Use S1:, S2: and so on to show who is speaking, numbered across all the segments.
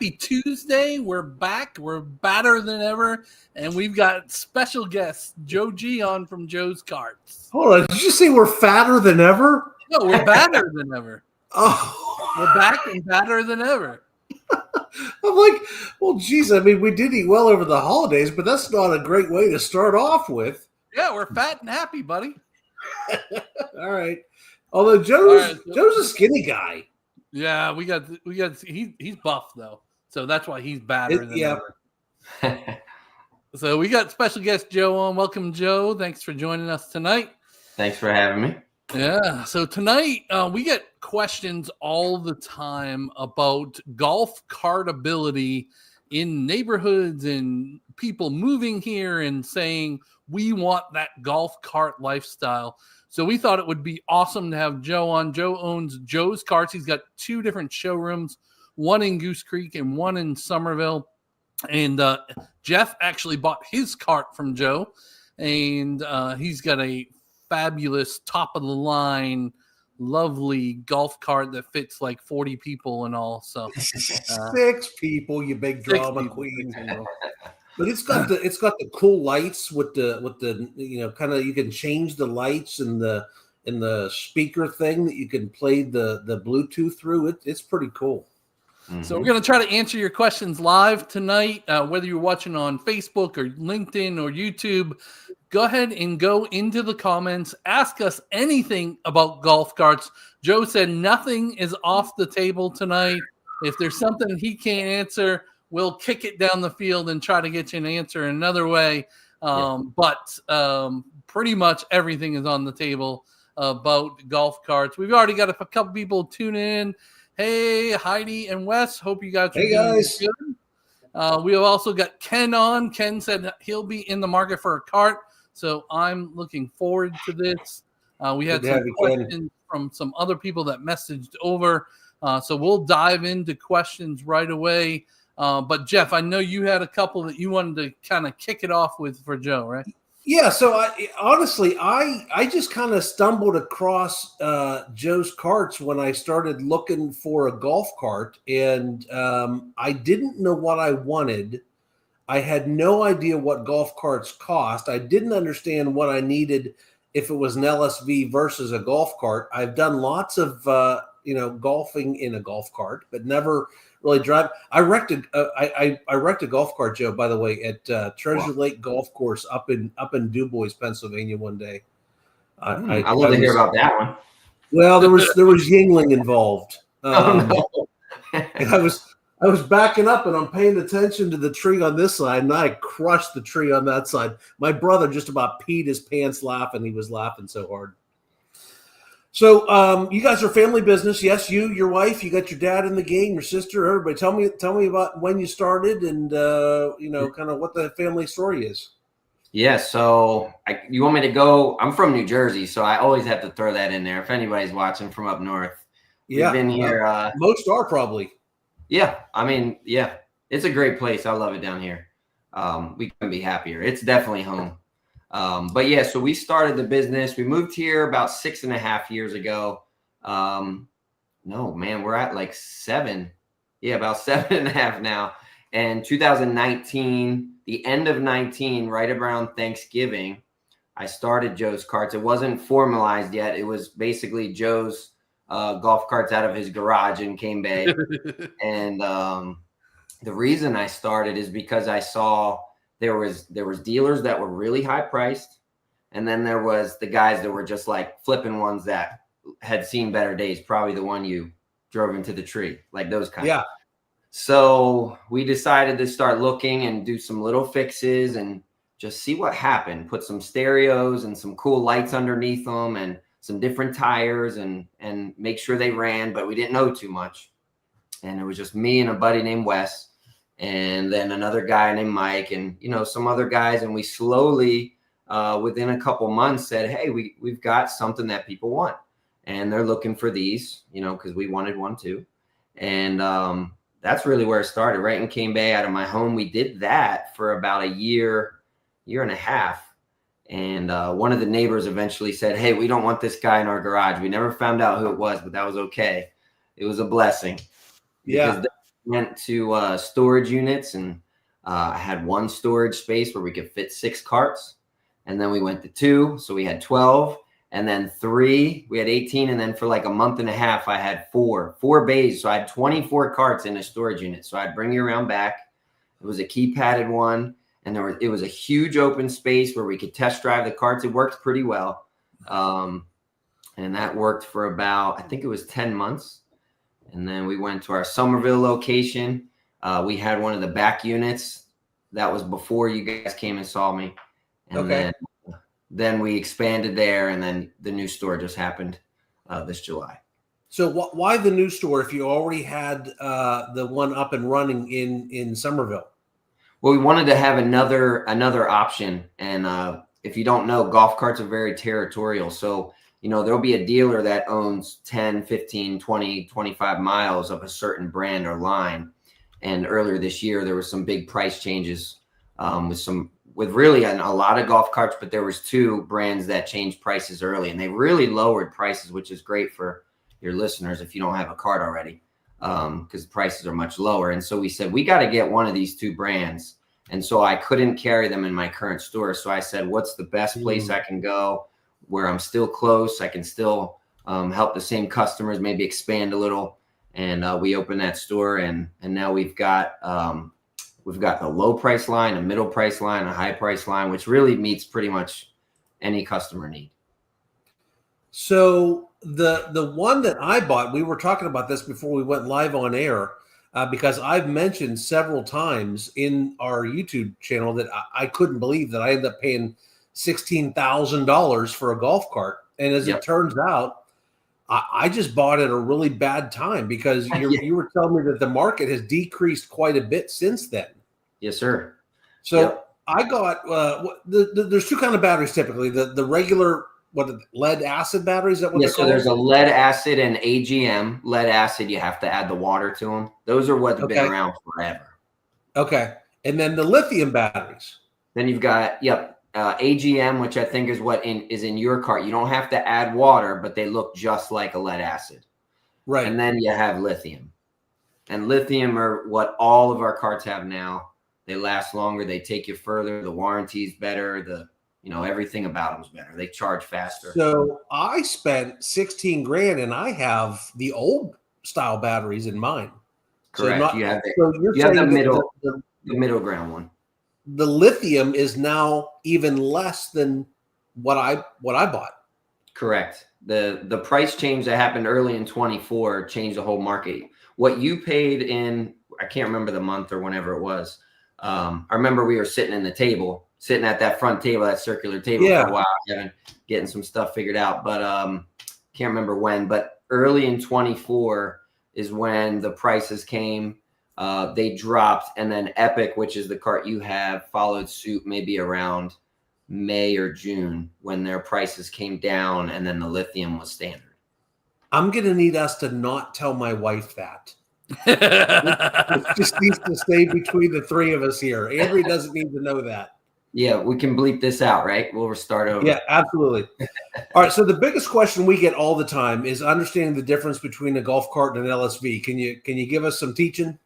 S1: happy Tuesday. We're back. We're badder than ever. And we've got special guest Joe G on from Joe's Karts.
S2: Hold on. Did you say we're fatter than ever?
S1: No, we're badder than ever.
S2: Oh.
S1: We're back and badder than ever.
S2: I'm like, well, geez, I mean, we did eat well over the holidays, but that's not a great way to start off with.
S1: Yeah, we're fat and happy, buddy.
S2: All right. Although Joe's a skinny guy.
S1: Yeah, we got he's buff though. So that's why he's badder than ever. So we got special guest Joe on. Welcome, Joe. Thanks for joining us tonight.
S3: Thanks for having me.
S1: Yeah. So tonight we get questions all the time about golf cartability in neighborhoods and people moving here and saying we want that golf cart lifestyle. So we thought it would be awesome to have Joe on. Joe owns Joe's Karts. He's got 2 different showrooms, one in Goose Creek and one in Somerville. And Jeff actually bought his cart from Joe, and he's got a fabulous top-of-the-line, lovely golf cart that fits like 40 people and all. So
S2: 6 people, you big drama queen. But it's got the cool lights with the kind of, you can change the lights and the speaker thing that you can play the Bluetooth through. It's pretty cool.
S1: Mm-hmm. So we're going to try to answer your questions live tonight, whether you're watching on Facebook or LinkedIn or YouTube. Go ahead and go into the comments. Ask us anything about golf carts. Joe said nothing is off the table tonight. If there's something he can't answer, we'll kick it down the field and try to get you an answer another way. But pretty much everything is on the table about golf carts. We've already got a couple people tuning in. Hey, Heidi and Wes. Hope you guys are doing good. We have also got Ken on. Ken said he'll be in the market for a cart. So I'm looking forward to this. We had some questions from some other people that messaged over. So we'll dive into questions right away. But Jeff, I know you had a couple that you wanted to kind of kick it off with for Joe, right?
S2: Yeah. So I just kind of stumbled across Joe's Karts when I started looking for a golf cart, and I didn't know what I wanted. I had no idea what golf carts cost. I didn't understand what I needed if it was an LSV versus a golf cart. I've done lots of golfing in a golf cart, but never really drive. I wrecked a golf cart, Joe, by the way, at Treasure Lake Golf Course up in Du Bois, Pennsylvania one day.
S3: I love to hear about that one.
S2: Well, there was Yingling involved.
S3: No.
S2: And I was backing up and I'm paying attention to the tree on this side, and I crushed the tree on that side. My brother just about peed his pants laughing. He was laughing so hard. So you guys are family business. Yes, you, your wife, you got your dad in the game, your sister, everybody. Tell me about when you started and kind of what the family story is.
S3: Yeah, so you want me to go? I'm from New Jersey, so I always have to throw that in there. If anybody's watching from up north,
S2: yeah,
S3: we've been here.
S2: Most are probably.
S3: Yeah, I mean, yeah, it's a great place. I love it down here. We couldn't be happier. It's definitely home. But yeah, so we started the business. We moved here about 6.5 years ago. No, man, we're at like 7. Yeah, about 7.5 now. And 2019, the end of 19, right around Thanksgiving, I started Joe's Karts. It wasn't formalized yet. It was basically Joe's golf carts out of his garage in Cane Bay. And the reason I started is because I saw there was dealers that were really high priced, and then there was the guys that were just like flipping ones that had seen better days, probably the one you drove into the tree, like those kinds.
S2: Yeah.
S3: So we decided to start looking and do some little fixes and just see what happened. Put some stereos and some cool lights underneath them and some different tires and make sure they ran, but we didn't know too much. And it was just me and a buddy named Wes, and then another guy named Mike, and some other guys. And we slowly, within a couple months, said, "Hey, we've got something that people want, and they're looking for these, because we wanted one too." And that's really where it started, right in Cane Bay, out of my home. We did that for about a year and a half. And one of the neighbors eventually said, "Hey, we don't want this guy in our garage." We never found out who it was, but that was okay. It was a blessing.
S2: Yeah.
S3: went to storage units, and I had one storage space where we could fit 6 carts. And then we went to 2, so we had 12. And then 3, we had 18. And then for like a month and a half, I had 4 bays. So I had 24 carts in a storage unit. So I'd bring you around back. It was a key padded one. And it was a huge open space where we could test drive the carts. It worked pretty well. And that worked for about, I think it was 10 months. And then we went to our Somerville location. We had one of the back units. That was before you guys came and saw me. And then we expanded there, and then the new store just happened this July.
S2: So why the new store if you already had the one up and running in Somerville?
S3: Well, we wanted to have another option. And if you don't know, golf carts are very territorial. So, there'll be a dealer that owns 10, 15, 20, 25 miles of a certain brand or line. And earlier this year, there were some big price changes with really a lot of golf carts, but there was 2 brands that changed prices early, and they really lowered prices, which is great for your listeners if you don't have a cart already, because prices are much lower. And so we said, we got to get one of these 2 brands. And so I couldn't carry them in my current store. So I said, what's the best place I can go where I'm still close? I can still help the same customers, maybe expand a little. And we opened that store, and now we've got the low price line, a middle price line, a high price line, which really meets pretty much any customer need.
S2: So the one that I bought, we were talking about this before we went live on air, because I've mentioned several times in our YouTube channel that I couldn't believe that I ended up paying $16,000 for a golf cart. And as it turns out, I just bought it at a really bad time because you were telling me that the market has decreased quite a bit since then.
S3: Yes, sir.
S2: So I got there's 2 kind of batteries typically. The regular lead acid batteries. That what
S3: so there's a lead acid and AGM. Lead acid, you have to add the water to them. Those are what's been around forever.
S2: Okay, and then the lithium batteries.
S3: Then you've got AGM, which I think is what is in your cart. You don't have to add water, but they look just like a lead acid.
S2: Right.
S3: And then you have lithium. And lithium are what all of our carts have now. They last longer. They take you further. The warranty's better. Everything about them's better. They charge faster.
S2: So I spent $16,000 and I have the old style batteries in mine.
S3: Correct.
S2: So
S3: you have
S2: the
S3: middle ground one.
S2: The lithium is now even less than what I bought.
S3: Correct. The price change that happened early in 24 changed the whole market. What you paid in, I can't remember the month or whenever it was. I remember we were sitting at that front table, that circular table for a while, getting some stuff figured out, but can't remember when. But early in 24 is when the prices came. They dropped, and then Epic, which is the cart you have, followed suit maybe around May or June when their prices came down, and then the lithium was standard.
S2: I'm going to need us to not tell my wife that. It just needs to stay between the 3 of us here. Andrea doesn't need to know that.
S3: Yeah, we can bleep this out, right? We'll start over.
S2: Yeah, absolutely. All right, so the biggest question we get all the time is understanding the difference between a golf cart and an LSV. Can you give us some teaching?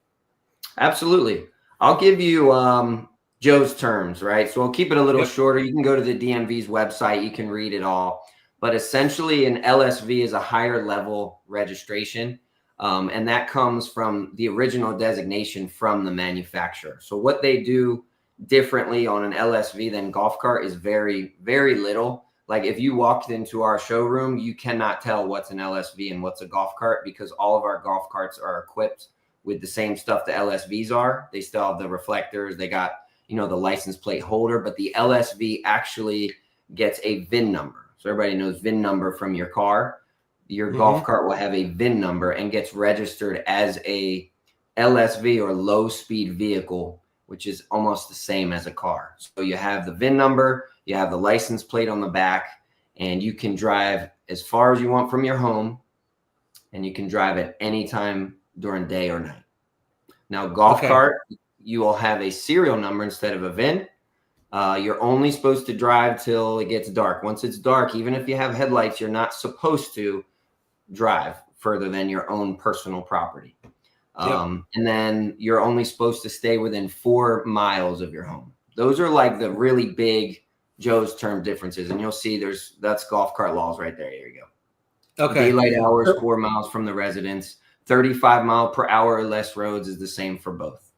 S3: Absolutely. I'll give you Joe's terms, right? So I'll keep it a little shorter. You can go to the DMV's website. You can read it all. But essentially, an LSV is a higher level registration. And that comes from the original designation from the manufacturer. So what they do differently on an LSV than golf cart is very, very little. Like if you walked into our showroom, you cannot tell what's an LSV and what's a golf cart because all of our golf carts are equipped with the same stuff the LSVs are. They still have the reflectors. They got, the license plate holder, but the LSV actually gets a VIN number. So everybody knows VIN number from your car. Your golf cart will have a VIN number and gets registered as a LSV or low speed vehicle, which is almost the same as a car. So you have the VIN number, you have the license plate on the back, and you can drive as far as you want from your home, and you can drive at any time during day or night. Now, golf cart, you will have a serial number instead of a VIN. You're only supposed to drive till it gets dark. Once it's dark, even if you have headlights, you're not supposed to drive further than your own personal property. And then you're only supposed to stay within 4 miles of your home. Those are like the really big Joe's term differences. And you'll see that's golf cart laws right there. Here you go.
S2: Okay.
S3: Daylight hours, 4 miles from the residence. 35 mile per hour or less roads is the same for both.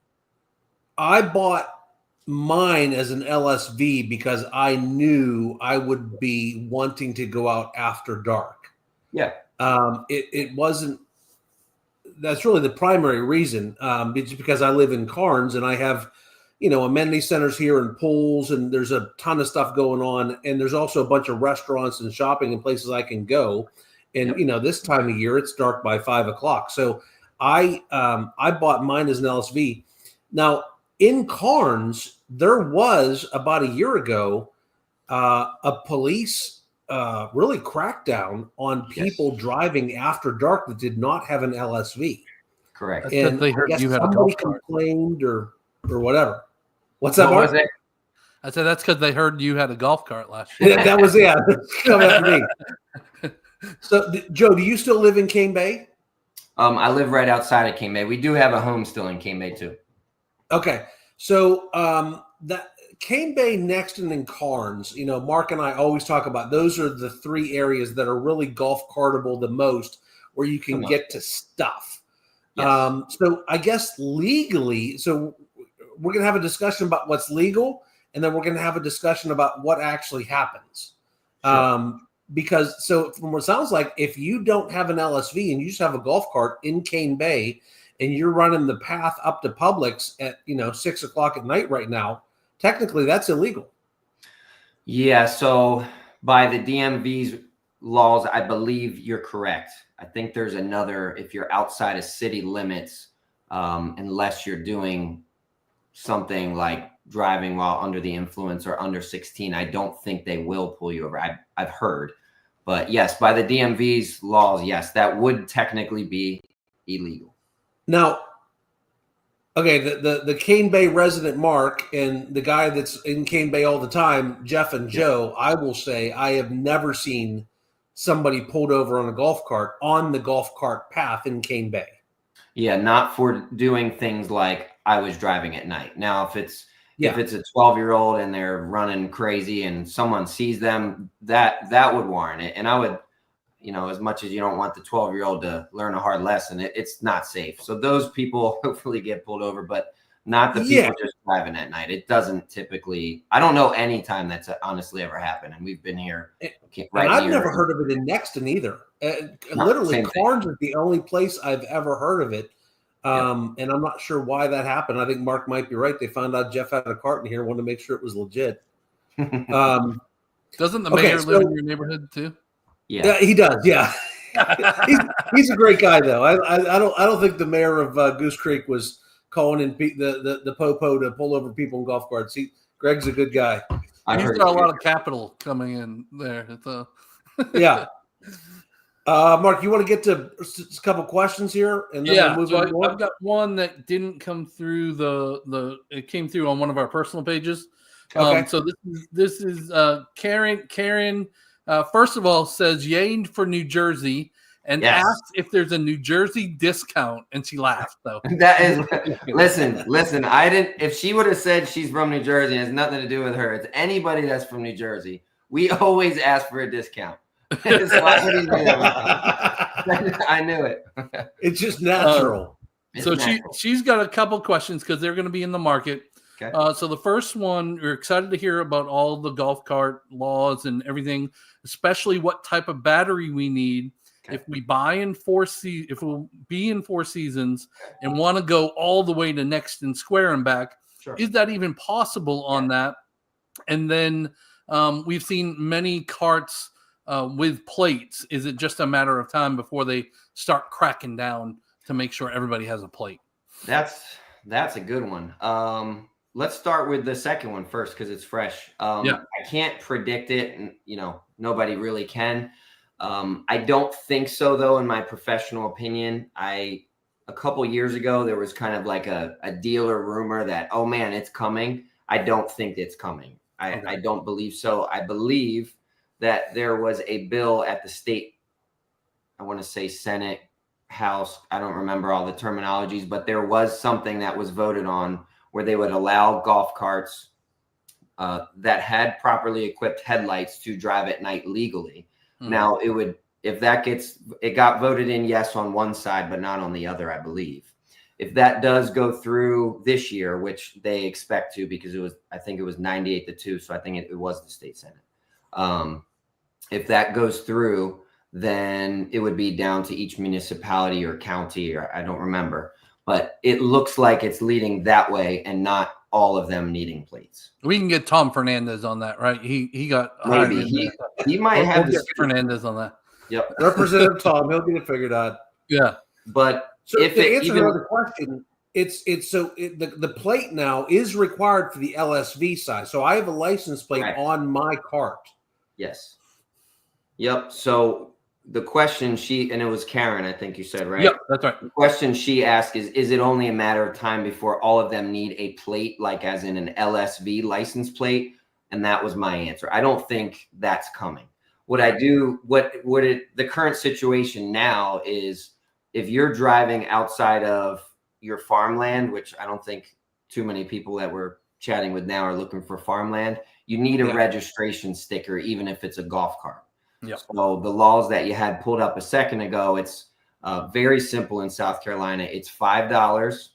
S2: I bought mine as an LSV because I knew I would be wanting to go out after dark.
S3: Yeah.
S2: It wasn't, that's really the primary reason. It's because I live in Carnes and I have, amenity centers here and pools, and there's a ton of stuff going on. And there's also a bunch of restaurants and shopping and places I can go. And, this time of year, it's dark by 5 o'clock. So I bought mine as an LSV. Now, in Carnes, there was about a year ago a police really crackdown on people driving after dark that did not have an LSV.
S3: Correct.
S2: And
S1: they heard
S2: I guess
S1: you had a
S2: somebody
S1: golf cart.
S2: complained or whatever. What's that,
S3: What
S2: Mark?
S3: was it?
S1: I said that's because they heard you had a golf cart last year.
S2: That was it. Come after me. So, Joe, do you still live in Cane Bay?
S3: I live right outside of Cane Bay. We do have a home still in Cane Bay too.
S2: Okay. So that Cane Bay, Nexton, and Carnes, Mark and I always talk about those are the 3 areas that are really golf cartable the most, where you can get to stuff.
S3: Yes.
S2: So I guess legally, so we're going to have a discussion about what's legal, and then we're going to have a discussion about what actually happens.
S3: Sure.
S2: Because so from what it sounds like, if you don't have an LSV and you just have a golf cart in Cane Bay and you're running the path up to Publix at 6 o'clock at night right now, technically that's illegal.
S3: Yeah. So by the DMV's laws, I believe you're correct. I think there's another, if you're outside of city limits, unless you're doing something like driving while under the influence or under 16, I don't think they will pull you over. I've heard, but yes, by the DMV's laws, yes, that would technically be illegal.
S2: Now, okay, the Cane Bay resident Mark and the guy that's in Cane Bay all the time, Jeff and Joe, I will say I have never seen somebody pulled over on a golf cart on the golf cart path in Cane Bay.
S3: Yeah, not for doing things like I was driving at night. Now, if it's a 12-year-old and they're running crazy and someone sees them, that would warrant it. And I would, as much as you don't want the 12-year-old to learn a hard lesson, it's not safe. So those people hopefully get pulled over, but not the people just driving at night. It doesn't typically, I don't know any time that's honestly ever happened. And we've been here.
S2: And I've never heard of it in Nexton either. Literally, Carnes is the only place I've ever heard of it. And I'm not sure why that happened. I think Mark might be right. They found out Jeff had a cart in here and wanted to make sure it was legit.
S1: Doesn't the mayor live in your neighborhood too?
S2: Yeah, he does. Yeah, he's a great guy though. I don't think the mayor of Goose Creek was calling in the popo to pull over people in golf carts. Greg's a good guy.
S1: He's got a lot of capital coming in there.
S2: Yeah. Mark, you want to get to a couple questions here, and then we'll move on?
S1: I've got one that didn't come through it came through on one of our personal pages.
S2: Okay.
S1: So this is Karen. Karen, first of all, says yay for New Jersey and asked if there's a New Jersey discount, and she laughed though.
S3: That is, listen. I didn't. If she would have said she's from New Jersey, it has nothing to do with her. It's anybody that's from New Jersey. We always ask for a discount. I knew it.
S2: It's just natural.
S1: She's got a couple questions because they're going to be in the market.
S3: Okay.
S1: So the first one, we're excited to hear about all the golf cart laws and everything, especially what type of battery we need. Okay. If we buy in if we'll be in Four Seasons and want to go all the way to Nexton Square and back, is that even possible on that? And then we've seen many carts with plates. Is it just a matter of time before they start cracking down to make sure everybody has a plate?
S3: That's a good one. Let's start with the second one first because it's fresh. I can't predict it, and nobody really can. I don't think so, though. In my professional opinion, a couple years ago there was kind of like a dealer rumor that, oh man, it's coming. I don't think it's coming. I don't believe so. I believe that there was a bill at the state, I want to say Senate house. I don't remember all the terminologies, but there was something that was voted on where they would allow golf carts that had properly equipped headlights to drive at night legally. Now it would, if that it got voted in yes on one side, but not on the other, I believe. If that does go through this year, which they expect to, because I think it was 98-2. So I think it was the state Senate. If that goes through, then it would be down to each municipality or county, or I don't remember, but it looks like it's leading that way and not all of them needing plates.
S1: We can get Tom Fernandez on that, right? He got
S3: maybe he might have
S1: we'll get Fernandez on that.
S3: Yep.
S2: Representative Tom, he'll get it figured out.
S1: Yeah.
S3: But
S2: so
S3: if
S2: to answer another question, the plate now is required for the LSV side. So I have a license plate on my cart.
S3: Yes. Yep. So the question and it was Karen, I think you said, right?
S1: Yep, that's right.
S3: The question she asked is it only a matter of time before all of them need a plate, like as in an LSV license plate? And that was my answer. I don't think that's coming. The current situation now is if you're driving outside of your farmland, which I don't think too many people that we're chatting with now are looking for farmland, you need a registration sticker, even if it's a golf cart.
S1: Yep.
S3: So the laws that you had pulled up a second ago, it's very simple in South Carolina. It's $5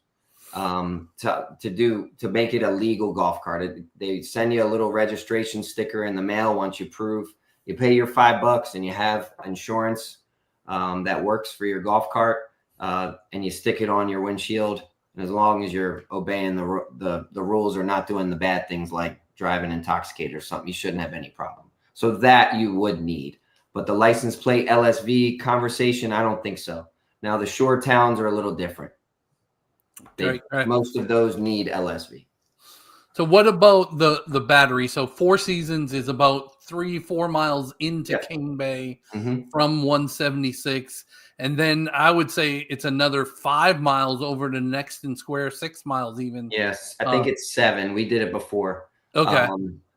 S3: to make it a legal golf cart. They send you a little registration sticker in the mail once you prove. You pay your $5 and you have insurance that works for your golf cart, and you stick it on your windshield. And as long as you're obeying the rules or not doing the bad things like driving intoxicated or something, you shouldn't have any problem. So that you would need. But the license plate LSV conversation, I don't think so. Now the shore towns are a little different. Most of those need LSV.
S1: So what about the battery? So Four Seasons is about 3-4 miles into Cane Bay from 176. And then I would say it's another 5 miles over to Nexton Square, 6 miles even.
S3: Yes, I think it's 7. We did it before.
S1: Okay.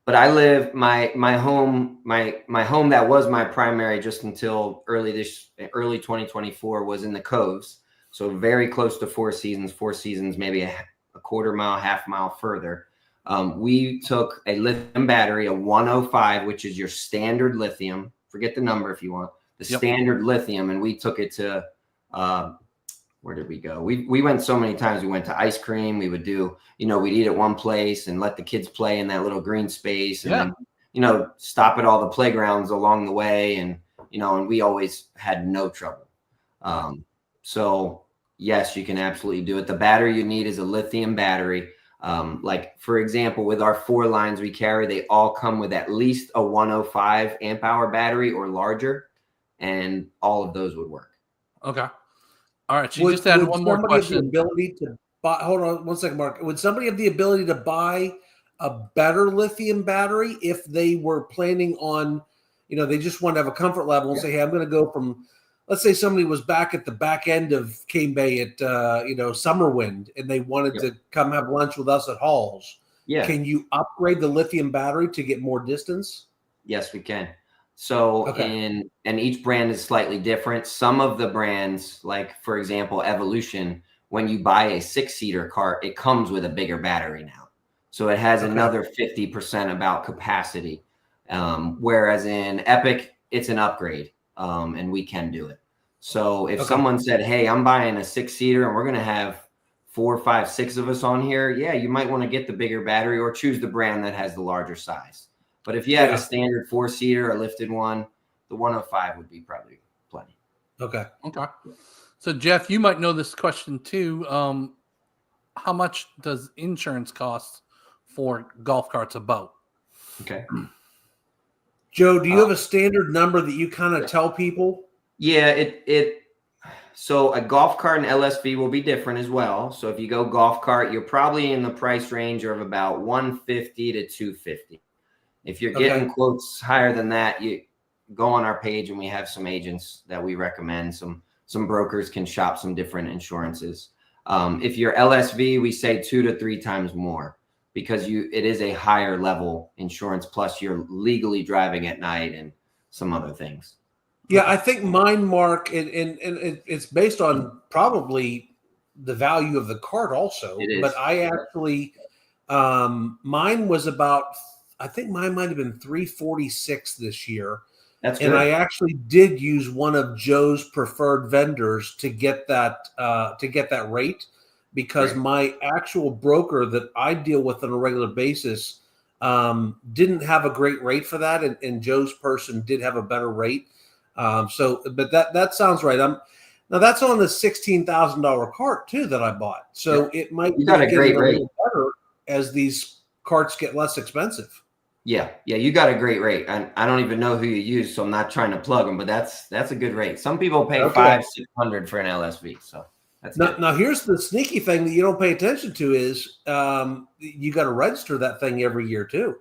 S3: But I live my home that was my primary just until early 2024 was in the Coves. So very close to Four Seasons, maybe a quarter mile, half mile further. We took a lithium battery, a 105, which is your standard lithium. Forget the number if you want. The standard lithium, and we took it to where did we go? We went so many times. We went to ice cream. We would do, we'd eat at one place and let the kids play in that little green space, and then, stop at all the playgrounds along the way, and and we always had no trouble. So yes, you can absolutely do it. The battery you need is a lithium battery. Like for example, with our 4 lines we carry, they all come with at least a 105 amp hour battery or larger, and all of those would work.
S1: Okay. All right. You just had one more question.
S2: Ability to buy, hold on one second, Mark. Would somebody have the ability to buy a better lithium battery if they were planning on, they just want to have a comfort level and say, hey, I'm going to go from, let's say somebody was back at the back end of Cane Bay at, Summerwind, and they wanted to come have lunch with us at Halls. Yeah. Can you upgrade the lithium battery to get more distance?
S3: Yes, we can. So and each brand is slightly different. Some of the brands, like for example, Evolution, when you buy a 6-seater cart, it comes with a bigger battery now. So it has another 50% about capacity. Whereas in Epic, it's an upgrade, and we can do it. So if someone said, hey, I'm buying a 6-seater and we're going to have 4, 5, 6 of us on here, you might want to get the bigger battery or choose the brand that has the larger size. But if you had a standard 4-seater, a lifted one, the 105 would be probably plenty.
S1: Okay. So Jeff, you might know this question too. How much does insurance cost for golf carts about?
S3: Okay.
S2: Joe, do you have a standard number that you kind of tell people?
S3: Yeah, so a golf cart and LSV will be different as well. So if you go golf cart, you're probably in the price range of about $150 to $250. If you're getting quotes higher than that, you go on our page and we have some agents that we recommend. Some brokers can shop some different insurances. If you're LSV, we say 2 to 3 times more because it is a higher level insurance. Plus you're legally driving at night and some other things.
S2: Yeah, I think mine, Mark, and it's based on probably the value of the cart also.
S3: It is.
S2: But I actually, mine was about, I think mine might have been 346 this year.
S3: That's
S2: And
S3: good.
S2: I actually did use one of Joe's preferred vendors to get that rate, because
S3: Right.
S2: my actual broker that I deal with on a regular basis didn't have a great rate for that, and Joe's person did have a better rate. But that sounds right. Now that's on the $16,000 cart too that I bought, so it might
S3: You got a
S2: get
S3: great
S2: a
S3: rate.
S2: little better as these carts get less expensive.
S3: Yeah, you got a great rate. I don't even know who you use, so I'm not trying to plug them, but that's a good rate. Some people pay
S2: Okay.
S3: $500-600 for an LSV, so that's
S2: Now,
S3: good.
S2: now here's the sneaky thing that you don't pay attention to is you got to register that thing every year too.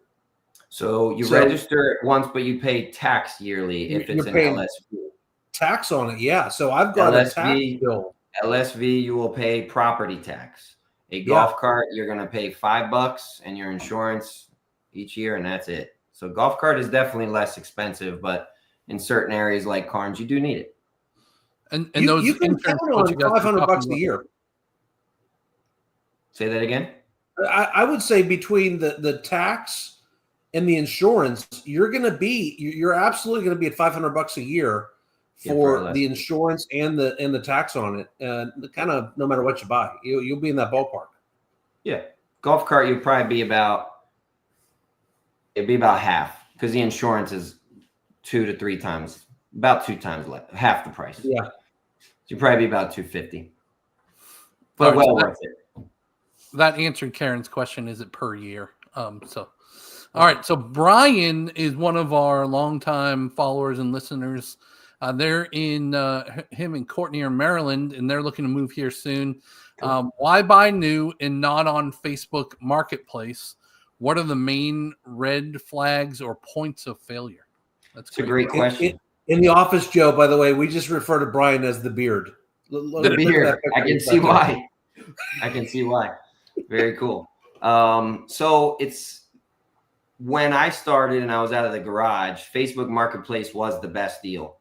S3: So you
S2: So-
S3: register it once, but you pay tax yearly if
S2: You're
S3: it's an
S2: paying
S3: LSV.
S2: tax on it, yeah. So I've got a tax
S3: LSV,
S2: bill.
S3: LSV, you will pay property tax. A golf cart, you're going to pay $5 and your insurance each year, and that's it. So golf cart is definitely less expensive, but in certain areas like Carnes, you do need it.
S1: And
S2: You
S1: those
S2: can
S1: insurance
S2: count
S1: quotes
S2: on
S1: you guys were
S2: $500
S1: talking
S2: a year.
S3: Say that again.
S2: I would say between the tax and the insurance, you're absolutely going to be at $500 a year for
S3: less.
S2: the insurance and the tax on it. Kind of no matter what you buy, you'll be in that ballpark.
S3: Yeah, golf cart, you'd probably be about half, because the insurance is 2 to 3 times, about 2 times less, half the price.
S2: Yeah.
S3: So you'd probably be about $250, but
S1: All right,
S3: well
S1: so
S3: worth it.
S1: that answered Karen's question. Is it per year? All right. So Brian is one of our longtime followers and listeners. They're in him and Courtney are in Maryland, and they're looking to move here soon. Why buy new and not on Facebook Marketplace? What are the main red flags or points of failure?
S3: That's a great question.
S2: In the office, Joe, by the way, we just refer to Brian as the beard.
S3: The beard. I can see why. I can see why. Very cool. So it's when I started and I was out of the garage, Facebook Marketplace was the best deal.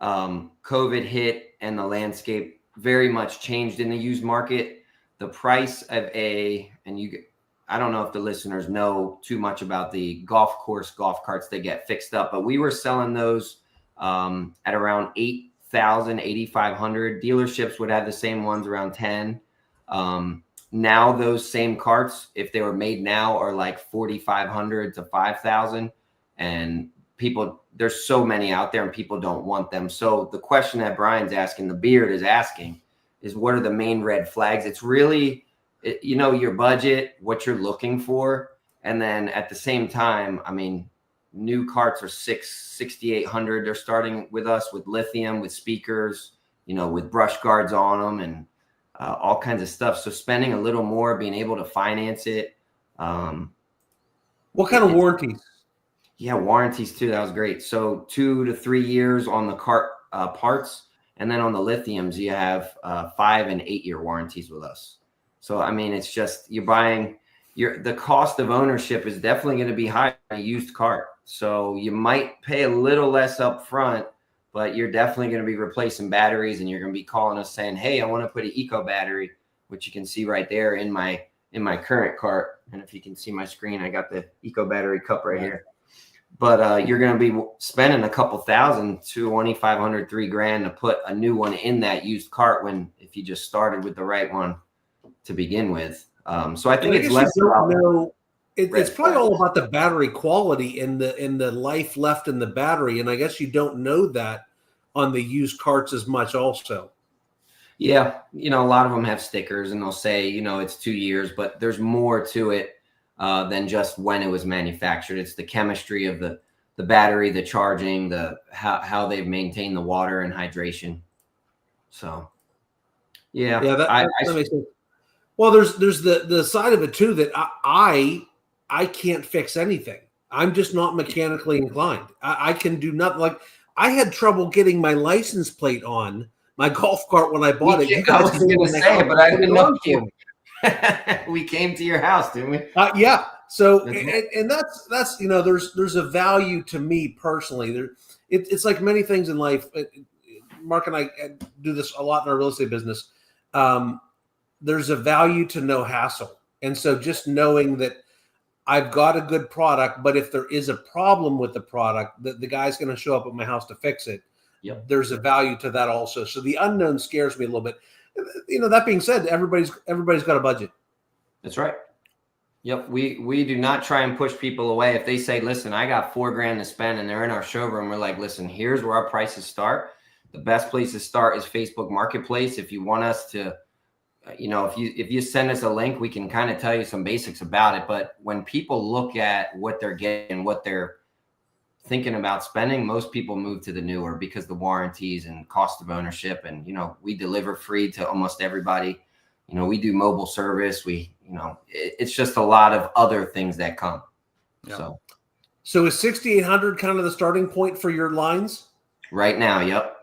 S3: COVID hit and the landscape very much changed in the used market. The price of I don't know if the listeners know too much about the golf carts that get fixed up, but we were selling those at around $8,000, $8,500. Dealerships would have the same ones around 10. Now those same carts, if they were made now, are like 4,500 to 5,000, and there's so many out there and people don't want them. So the question that Brian's asking, the beard is asking, is what are the main red flags? It's really, your budget, what you're looking for. And then at the same time, I mean, new carts are $6,800. They're starting with us with lithium, with speakers, with brush guards on them and all kinds of stuff. So spending a little more, being able to finance it.
S2: What kind of warranties?
S3: Yeah, warranties too. That was great. So 2 to 3 years on the cart parts. And then on the lithiums, you have 5 and 8 year warranties with us. So, I mean, it's just the cost of ownership is definitely going to be high on a used cart. So you might pay a little less up front, but you're definitely going to be replacing batteries, and you're going to be calling us saying, hey, I want to put an eco battery, which you can see right there in my current cart. And if you can see my screen, I got the eco battery cup right here. But you're going to be spending a couple thousand, $2,500, $3,000 to put a new one in that used cart if you just started with the right one to begin with. So I think it's less about
S2: it's probably all about the battery quality and the life left in the battery. And I guess you don't know that on the used carts as much also.
S3: Yeah. A lot of them have stickers and they'll say, it's 2 years, but there's more to it than just when it was manufactured. It's the chemistry of the battery, the charging, how they've maintained the water and hydration. So, yeah.
S2: That makes sense. Well, there's the side of it too that I can't fix anything. I'm just not mechanically inclined. I can do nothing. Like I had trouble getting my license plate on my golf cart when I bought it.
S3: I was going to say it, but I didn't know you. We came to your house, didn't we?
S2: Yeah. So, and that's there's a value to me personally. It's like many things in life. Mark and I do this a lot in our real estate business. There's a value to no hassle, and so just knowing that I've got a good product, but if there is a problem with the product, the guy's going to show up at my house to fix it.
S3: Yep.
S2: There's a value to that also. So the unknown scares me a little bit. That being said, everybody's got a budget.
S3: That's right. Yep. We do not try and push people away. If they say, listen, I got $4,000 to spend and they're in our showroom, we're like, listen, here's where our prices start. The best place to start is Facebook Marketplace. If you want us to, if you send us a link, we can kind of tell you some basics about it. But when people look at what they're getting, what they're thinking about spending, most people move to the newer because the warranties and cost of ownership. And, we deliver free to almost everybody. We do mobile service. It's just a lot of other things that come. Yeah.
S2: So is 6,800 kind of the starting point for your lines?
S3: Right now, yep.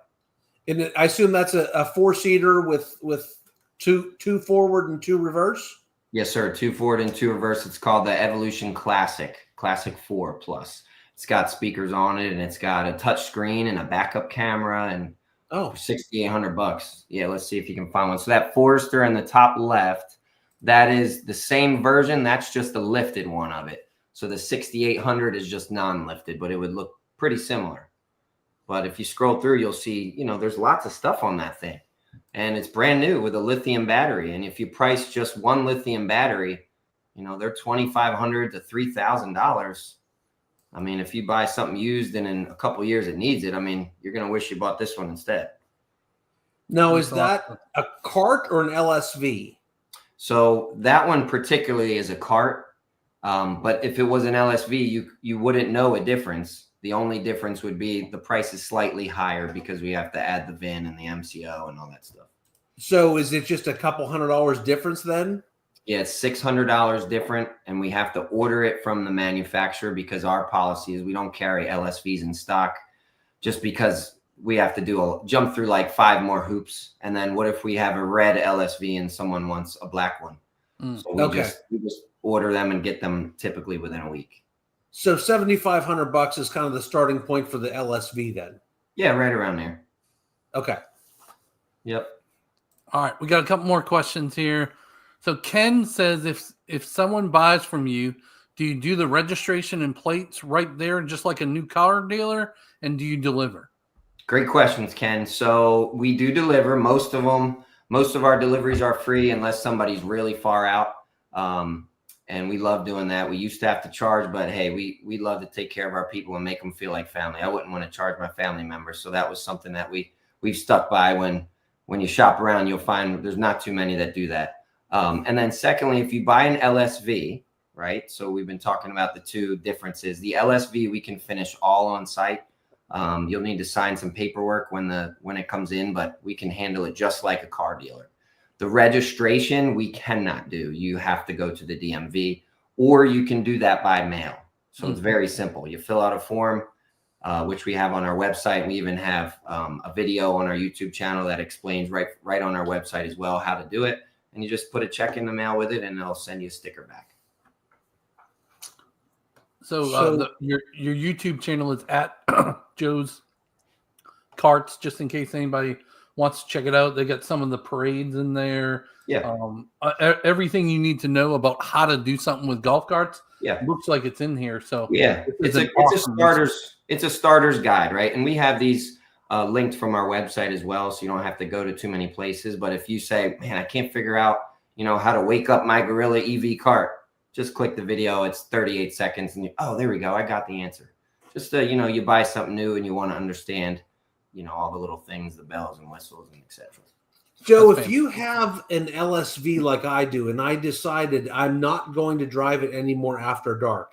S2: And I assume that's a 4-seater with two forward and 2 reverse?
S3: Yes, sir. 2 forward and 2 reverse. It's called the Evolution Classic 4 Plus. It's got speakers on it and it's got a touch screen and a backup camera and $6,800. Yeah, let's see if you can find one. So that Forester in the top left, that is the same version. That's just the lifted one of it. So the 6,800 is just non-lifted, but it would look pretty similar. But if you scroll through, you'll see, there's lots of stuff on that thing. And it's brand new with a lithium battery. And if you price just one lithium battery, they're $2,500 to $3,000. I mean, if you buy something used and in a couple of years it needs it, you're going to wish you bought this one instead.
S2: Now, is that a cart or an LSV?
S3: So that one particularly is a cart. But if it was an LSV, you wouldn't know a difference. The only difference would be the price is slightly higher because we have to add the VIN and the MCO and all that stuff.
S2: So is it just a couple $100 difference then?
S3: Yeah, it's $600 different, and we have to order it from the manufacturer because our policy is we don't carry LSVs in stock just because we have to jump through like 5 more hoops. And then what if we have a red LSV and someone wants a black one? So we just order them and get them typically within a week.
S2: So $7,500 is kind of the starting point for the LSV then?
S3: Yeah, right around there.
S2: Okay.
S3: Yep.
S1: All right, we got a couple more questions here. So Ken says, if someone buys from you, do you do the registration and plates right there, just like a new car dealer? And do you deliver?
S3: Great questions, Ken. So we do deliver most of them. Most of our deliveries are free unless somebody's really far out. And we love doing that. We used to have to charge, but hey, we love to take care of our people and make them feel like family. I wouldn't want to charge my family members. So that was something that we've stuck by. When you shop around, you'll find there's not too many that do that. And then secondly, if you buy an LSV, right? So we've been talking about the 2 differences. The LSV, we can finish all on site. You'll need to sign some paperwork when it comes in, but we can handle it just like a car dealer. The registration, we cannot do. You have to go to the DMV, or you can do that by mail. So It's very simple. You fill out a form, which we have on our website. We even have a video on our YouTube channel that explains right on our website as well how to do it. And you just put a check in the mail with it, and they'll send you a sticker back.
S1: So your YouTube channel is at Joe's Carts, just in case anybody wants to check it out. They got some of the parades in there.
S3: Yeah.
S1: Everything you need to know about how to do something with golf carts.
S3: Yeah.
S1: Looks like it's in here. So
S3: yeah, it's a starter's guide, right? And we have these linked from our website as well, so you don't have to go to too many places. But if you say, man, I can't figure out, how to wake up my Gorilla EV cart, just click the video. It's 38 seconds, and there we go. I got the answer. Just you buy something new and you want to understand, all the little things, the bells and whistles and etc.
S2: Joe, if you have an LSV like I do, and I decided I'm not going to drive it anymore after dark,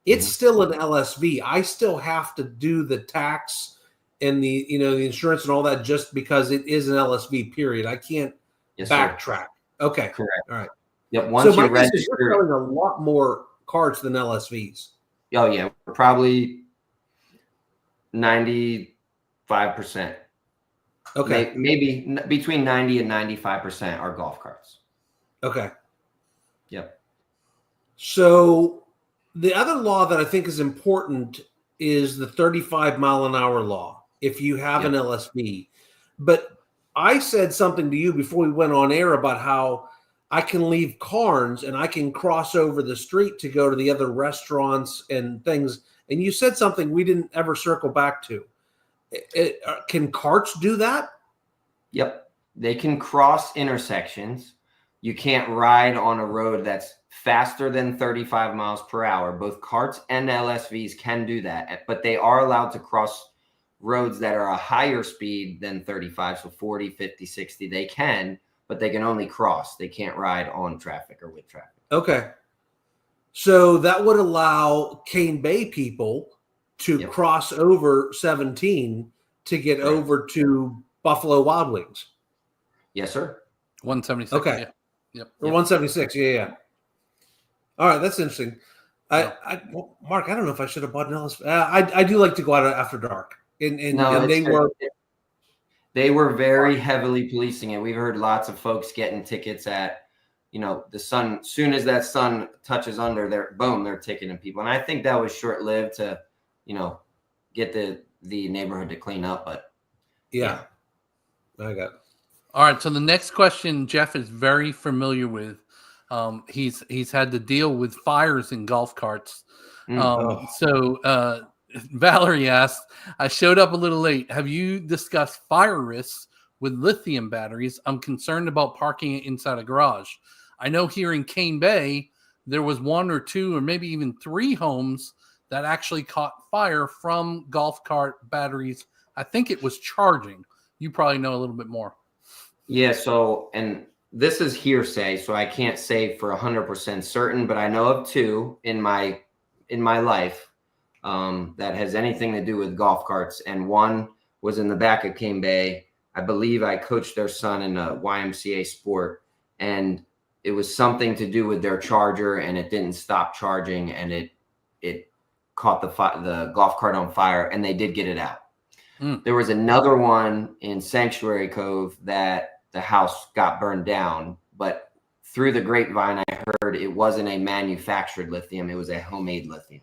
S2: it's still an LSV. I still have to do the tax and the insurance and all that just because it is an LSV. Period. I can't backtrack. Sir. Okay,
S3: correct.
S2: All right.
S3: Yep. Once you register,
S2: you're selling a lot more carts than LSVs.
S3: Oh yeah, probably 95%. Okay. Maybe between 90 and 95% are golf carts.
S2: Okay.
S3: Yep.
S2: So The other law that I think is important is the 35-mile-an-hour law if you have an LSV. But I said something to you before we went on air about how I can leave Carnes and I can cross over the street to go to the other restaurants and things. And you said something we didn't ever circle back to. Can carts do that?
S3: Yep. They can cross intersections. You can't ride on a road that's faster than 35 miles per hour. Both carts and LSVs can do that, but they are allowed to cross roads that are a higher speed than 35. So 40, 50, 60, they can, but they can only cross. They can't ride on traffic or with traffic.
S2: Okay. So that would allow Cane Bay people to cross over 17 to get over to Buffalo Wild Wings.
S3: Yes, sir.
S1: 176.
S2: Okay.
S1: Yeah. Yep.
S2: Or 176. Yeah. All right. That's interesting. Well, Mark, I don't know if I should have bought an LSV. I do like to go out after dark. And
S3: they were very heavily policing it. We've heard lots of folks getting tickets at, the sun. Soon as that sun touches under, they're ticketing people. And I think that was short lived to, get the neighborhood to clean up. But
S2: yeah. I got it.
S1: All right. So the next question, Jeff is very familiar with. He's had to deal with fires in golf carts. So Valerie asked, I showed up a little late. Have you discussed fire risks with lithium batteries? I'm concerned about parking it inside a garage. I know here in Cane Bay, there was 1 or 2 or maybe even 3 homes that actually caught fire from golf cart batteries. I think it was charging. You probably know a little bit more.
S3: Yeah. So, and this is hearsay, so I can't say for 100% certain, but I know of 2 in my life that has anything to do with golf carts. And one was in the back of Cane Bay. I believe I coached their son in a YMCA sport, and it was something to do with their charger, and it didn't stop charging, and it caught the golf cart on fire, and they did get it out. There was another one in Sanctuary Cove that the house got burned down, but through the grapevine, I heard it wasn't a manufactured lithium. It was a homemade lithium.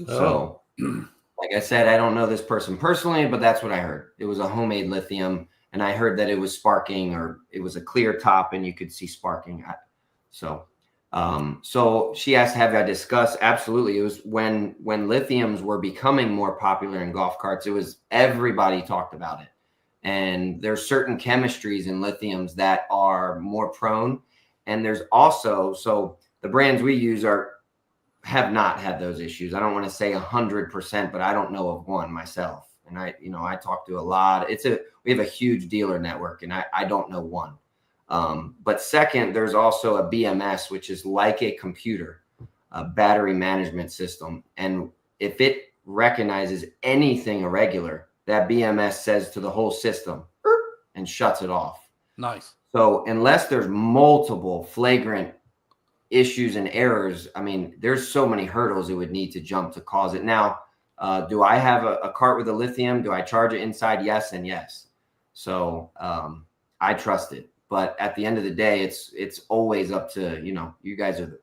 S3: So like I said, I don't know this person personally, but that's what I heard. It was a homemade lithium. And I heard that it was sparking, or it was a clear top and you could see sparking. So she asked, have I discussed? Absolutely. It was when lithiums were becoming more popular in golf carts, it was everybody talked about it. And there's certain chemistries in lithiums that are more prone. And there's also, so the brands we use have not had those issues. I don't want to say 100%, but I don't know of one myself. And I talk to a lot. We have a huge dealer network, and I don't know one. But second, there's also a BMS, which is like a computer, a battery management system. And if it recognizes anything irregular, that BMS says to the whole system and shuts it off.
S1: Nice.
S3: So unless there's multiple flagrant issues and errors, I mean, there's so many hurdles it would need to jump to cause it. Now, do I have a cart with a lithium? Do I charge it inside? Yes and yes. So I trust it. But at the end of the day, it's always up to, you guys are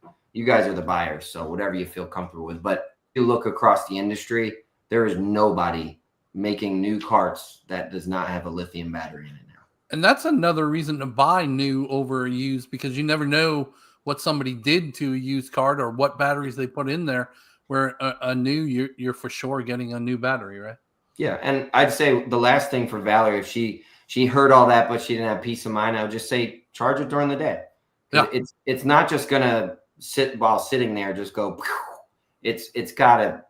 S3: the buyers. So whatever you feel comfortable with. But if you look across the industry, there is nobody making new carts that does not have a lithium battery in it now.
S1: And that's another reason to buy new over a used, because you never know what somebody did to a used cart or what batteries they put in there. Where a new, you're for sure getting a new battery, right?
S3: Yeah, and I'd say the last thing for Valerie, if she heard all that, but she didn't have peace of mind, I would just say charge it during the day. Yeah. It's not just gonna sit while sitting there, just go. It's gotta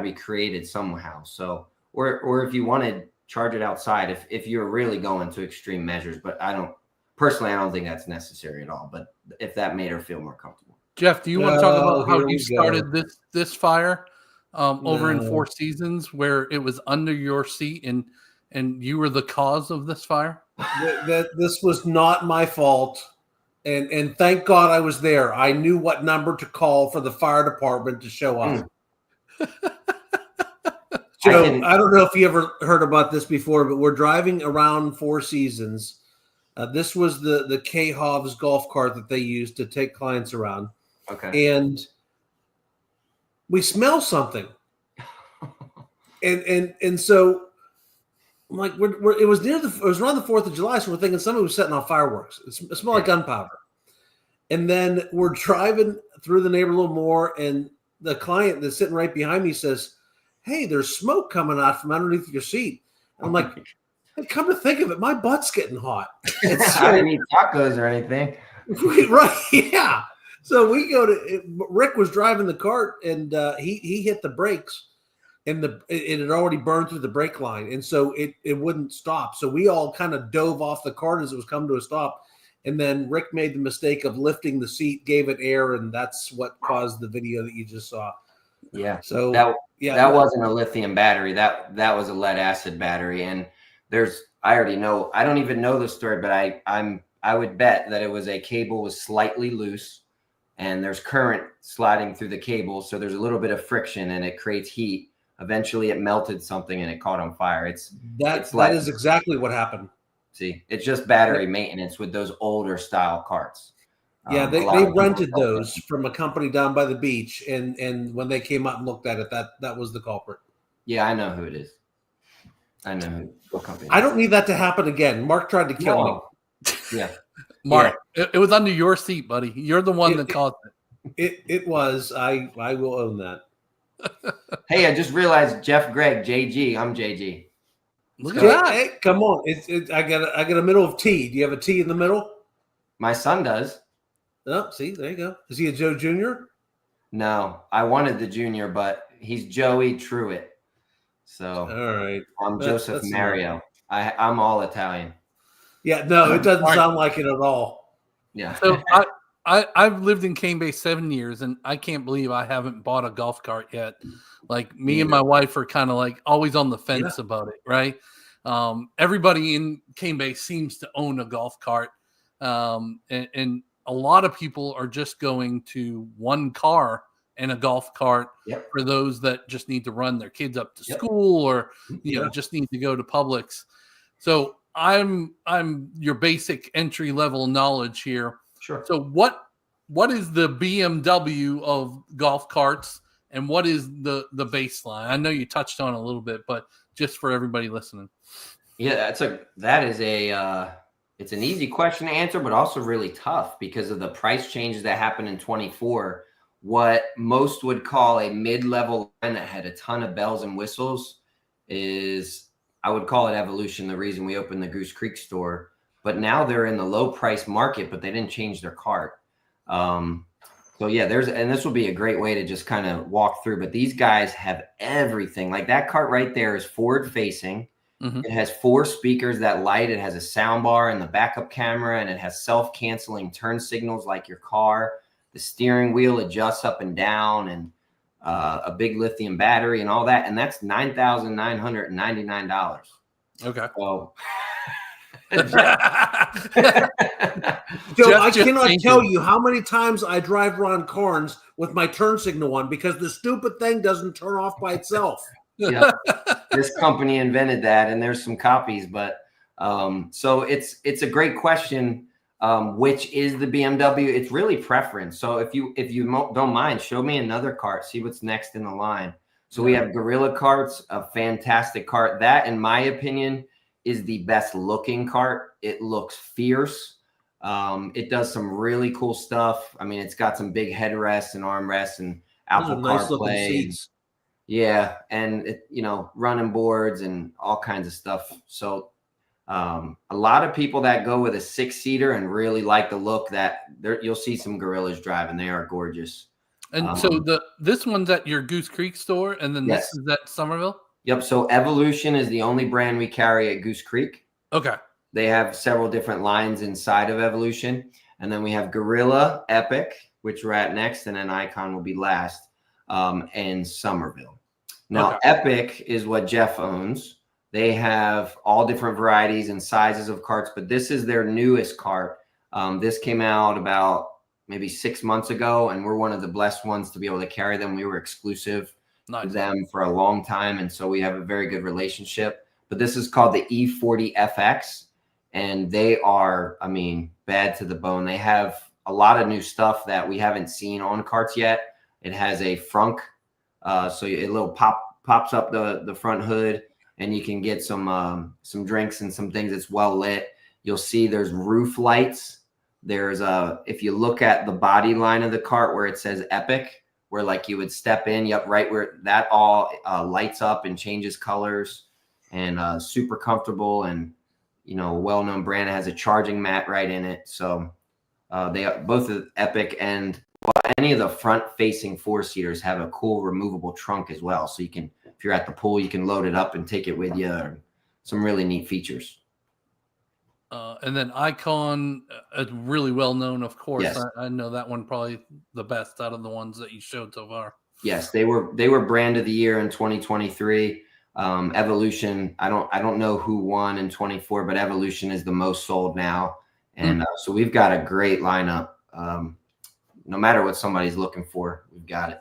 S3: be created somehow. So or if you wanted, charge it outside if you're really going to extreme measures. But I don't think that's necessary at all. But if that made her feel more comfortable.
S1: Jeff, do you want to talk about how you started this fire over in Four Seasons, where it was under your seat and you were the cause of this fire?
S2: This was not my fault. And thank God I was there. I knew what number to call for the fire department to show up. So I don't know if you ever heard about this before, but we're driving around Four Seasons. This was the K. Hobbs golf cart that they used to take clients around.
S3: Okay.
S2: And we smell something. And so I'm like, it was around the 4th of July, so we're thinking somebody was setting off fireworks. It smelled like gunpowder. And then we're driving through the neighborhood a little more, and the client that's sitting right behind me says, "Hey, there's smoke coming out from underneath your seat." And I'm like, hey, come to think of it, my butt's getting hot.
S3: I didn't eat tacos or anything.
S2: Right? Yeah. So we go to Rick was driving the cart, and he hit the brakes, and it had already burned through the brake line, and so it wouldn't stop. So we all kind of dove off the cart as it was coming to a stop. And then Rick made the mistake of lifting the seat, gave it air, and that's what caused the video that you just saw.
S3: Yeah.
S2: So
S3: that wasn't a lithium battery. That was a lead acid battery. And I already know. I don't even know the story, but I would bet that it was a cable was slightly loose, and there's current sliding through the cable, so there's a little bit of friction, and it creates heat. Eventually, it melted something, and it caught on fire.
S2: That is exactly what happened.
S3: See, it's just battery maintenance with those older style carts.
S2: Yeah, they rented those from a company down by the beach, and when they came out and looked at it, that was the culprit.
S3: Yeah, I know who it is. I know what company.
S2: I don't need that to happen again. Mark tried to kill me.
S3: Yeah,
S1: Mark, it was under your seat, buddy. You're the one that caused
S2: it. It was. I will own that.
S3: Hey, I just realized Jeff Gregg, JG. I'm JG.
S1: Look at that.
S2: Hey, come on. I got a middle of T. Do you have a T in the middle?
S3: My son does.
S2: Oh, see, there you go. Is he a Joe Jr.?
S3: No, I wanted the junior, but he's Joey Truitt. So
S2: all right.
S3: I'm Joseph Mario. I'm all Italian.
S2: Yeah, no, it doesn't sound like it at all.
S3: Yeah.
S1: So I've lived in Cane Bay 7 years, and I can't believe I haven't bought a golf cart yet. Like me and my wife are kind of like always on the fence about it, right? Everybody in Cane Bay seems to own a golf cart, and a lot of people are just going to one car and a golf cart for those that just need to run their kids up to school or just need to go to Publix. So I'm your basic entry level knowledge here.
S3: Sure.
S1: So what is the BMW of golf carts, and what is the baseline? I know you touched on it a little bit, but just for everybody listening.
S3: Yeah, it's an easy question to answer, but also really tough because of the price changes that happened in 24. What most would call a mid-level line that had a ton of bells and whistles is, I would call it evolution, the reason we opened the Goose Creek store. But now they're in the low price market, but they didn't change their cart. So yeah, and this will be a great way to just kind of walk through, but these guys have everything. Like that cart right there is forward facing. Mm-hmm. It has 4 speakers that light. It has a sound bar and the backup camera, and it has self-canceling turn signals like your car. The steering wheel adjusts up and down, and a big lithium battery and all that. And that's $9,999.
S1: Okay.
S3: So
S2: Joe, I cannot tell you how many times I drive Ron Carnes with my turn signal on because the stupid thing doesn't turn off by itself.
S3: Yeah, this company invented that, and there's some copies. But so it's a great question. Which is the BMW? It's really preference. So if you don't mind, show me another cart. See what's next in the line. So we have Gorilla carts, a fantastic cart. That, in my opinion, is the best looking cart. It looks fierce. It does some really cool stuff. I mean, it's got some big headrests and armrests and Apple CarPlay. Yeah, and running boards and all kinds of stuff. So a lot of people that go with a 6-seater and really like the look, you'll see some Gorillas driving. They are gorgeous.
S1: And so this one's at your Goose Creek store, and then this is at Somerville?
S3: Yep. So Evolution is the only brand we carry at Goose Creek. Okay. They have several different lines inside of Evolution. And then we have Gorilla, Epic, which we're at next, and then Icon will be last, and Somerville. Now, Epic is what Jeff owns. They have all different varieties and sizes of carts, but this is their newest cart. This came out about maybe 6 months ago, and we're one of the blessed ones to be able to carry them. We were exclusive to them for a long time, and so we have a very good relationship. But this is called the E40 FX, and they are, bad to the bone. They have a lot of new stuff that we haven't seen on carts yet. It has a frunk So it little pops up the front hood, and you can get some drinks and some things. It's well lit. You'll see there's roof lights. There's if you look at the body line of the cart where it says Epic, where like you would step in, yep, right where that all lights up and changes colors, and super comfortable, and well-known brand. It has a charging mat right in it. So they both the Epic and any of the front-facing four-seaters have a cool removable trunk as well. So you can, if you're at the pool, you can load it up and take it with you. Some really neat features.
S1: And then Icon, really well known, of course.
S3: Yes.
S1: I know that one probably the best out of the ones that you showed so far.
S3: Yes, they were brand of the year in 2023. Evolution, I don't know who won in 24, but Evolution is the most sold now, and so we've got a great lineup. No matter what somebody's looking for, we've got it.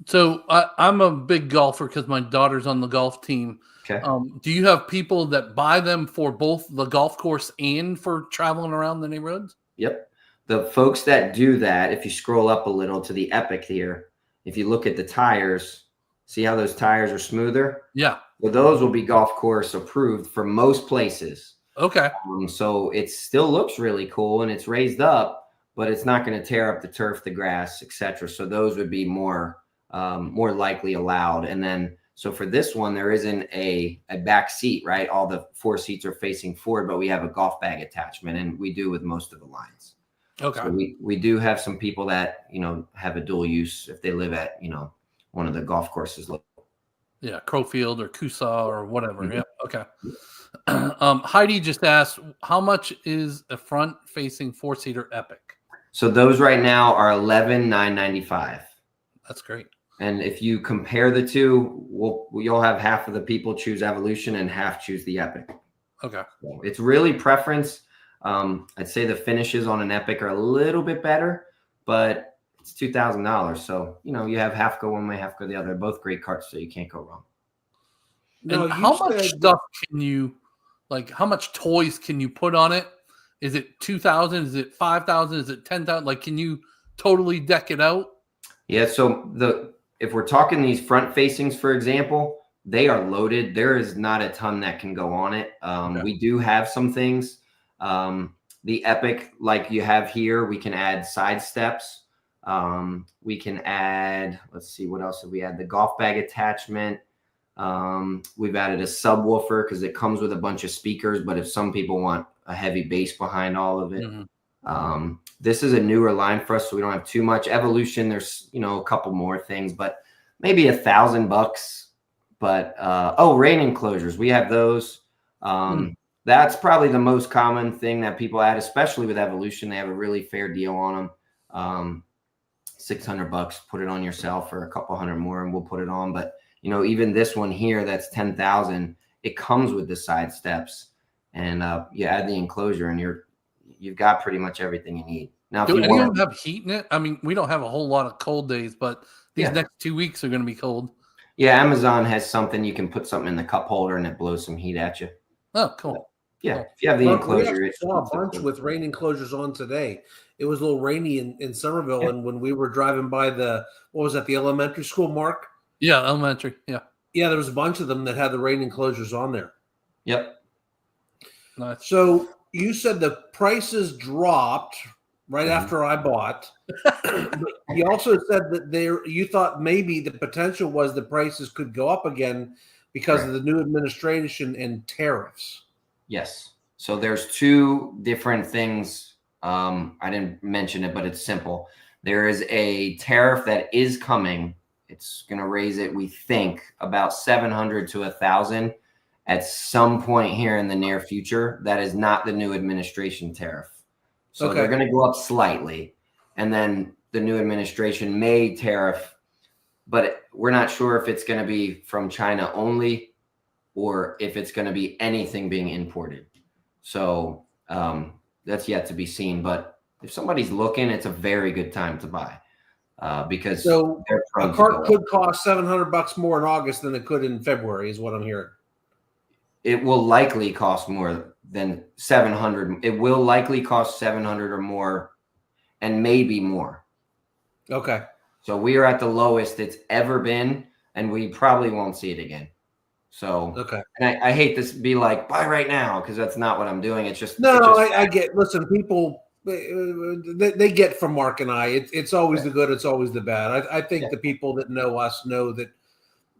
S1: So I'm a big golfer because my daughter's on the golf team.
S3: Okay.
S1: Do you have people that buy them for both the golf course and for traveling around the neighborhoods?
S3: Yep. The folks that do that, if you scroll up a little to the Epic here, if you look at the tires, see how those tires are smoother?
S1: Yeah.
S3: Well, those will be golf course approved for most places.
S1: Okay.
S3: So it still looks really cool and it's raised up, but it's not going to tear up the turf, the grass, etc. So those would be more likely allowed. And then, so for this one, there isn't a back seat, right? All the four seats are facing forward, but we have a golf bag attachment, and we do with most of the lines.
S1: Okay.
S3: So we do have some people that, have a dual use if they live at, one of the golf courses.
S1: Yeah, Crowfield or Coosaw or whatever. Yeah. Okay. Heidi just asked, how much is a front-facing four-seater Epic?
S3: So those right now are $11,995.
S1: That's great.
S3: And if you compare the two, you'll have half of the people choose Evolution and half choose the Epic.
S1: Okay.
S3: So it's really preference. I'd say the finishes on an Epic are a little bit better, but it's $2,000. So, you have half go one way, half go the other. Both great carts, so you can't go wrong.
S1: And how much stuff can you, how much toys can you put on it? Is it 2,000? Is it 5,000? Is it 10,000? Can you totally deck it out?
S3: Yeah. So if we're talking these front facings, for example, they are loaded. There is not a ton that can go on it.
S1: Okay.
S3: We do have some things. The Epic, like you have here, we can add side steps. We can add, let's see, what else have we had? The golf bag attachment. We've added a subwoofer because it comes with a bunch of speakers, but if some people want a heavy bass behind all of it. This is a newer line for us, so we don't have too much. Evolution, there's a couple more things, but maybe $1,000. But rain enclosures, we have those. That's probably the most common thing that people add, especially with Evolution. They have a really fair deal on them. $600, put it on yourself, or a couple hundred more, and we'll put it on. But even this one here, that's $10,000. It comes with the side steps, and you add the enclosure, and you've got pretty much everything you need. Now,
S1: do any of them have heat in it? I mean, we don't have a whole lot of cold days, but these next 2 weeks are going to be cold.
S3: Yeah, Amazon has something you can put something in the cup holder and it blows some heat at you.
S1: Oh, cool.
S3: Yeah, if you have the enclosure.
S2: We saw a bunch with rain enclosures on today. It was a little rainy in Somerville, and when we were driving by the elementary school, Mark?
S1: Yeah, elementary. Yeah.
S2: Yeah, there was a bunch of them that had the rain enclosures on there.
S3: Yep.
S1: Nice.
S2: So you said the prices dropped right after I bought. But you also said that you thought maybe the potential was the prices could go up again because of the new administration and tariffs.
S3: Yes. So there's two different things. I didn't mention it, but it's simple. There is a tariff that is coming. It's going to raise it, we think, about $700 to $1,000 at some point here in the near future. That is not the new administration tariff. So they're going to go up slightly, and then the new administration may tariff, but we're not sure if it's going to be from China only or if it's going to be anything being imported. So that's yet to be seen. But if somebody's looking, it's a very good time to buy because
S2: a cart could cost $700 more in August than it could in February, is what I'm hearing.
S3: It will likely cost more than $700. It will likely cost $700 or more, and maybe more.
S2: Okay.
S3: So we are at the lowest it's ever been. and we probably won't see it again. So,
S2: Okay.
S3: and I hate this be like, buy right now, because that's not what I'm doing. It's just
S2: No, I get. Listen, people they get from Mark and I. It's always the good. It's always the bad. I think the people that know us know that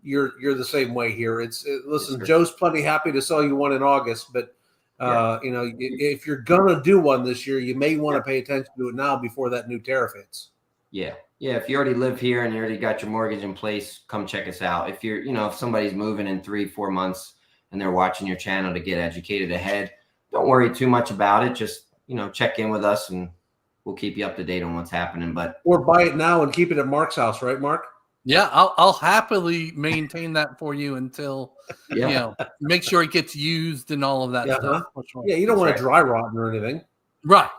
S2: you're the same way here. Listen,
S3: Yes,
S2: Joe's plenty happy to sell you one in August, but if you're gonna do one this year, you may want to pay attention to it now before that new tariff hits.
S3: Yeah. If you already live here and you already got your mortgage in place, come check us out. If you're, if somebody's moving in 3-4 months and they're watching your channel to get educated ahead, don't worry too much about it. Just, check in with us and we'll keep you up to date on what's happening.
S2: Or buy it now and keep it at Mark's house, right, Mark?
S1: Yeah, I'll happily maintain that for you until make sure it gets used and all of that stuff.
S2: Yeah, you don't want to dry rot or anything.
S1: Right.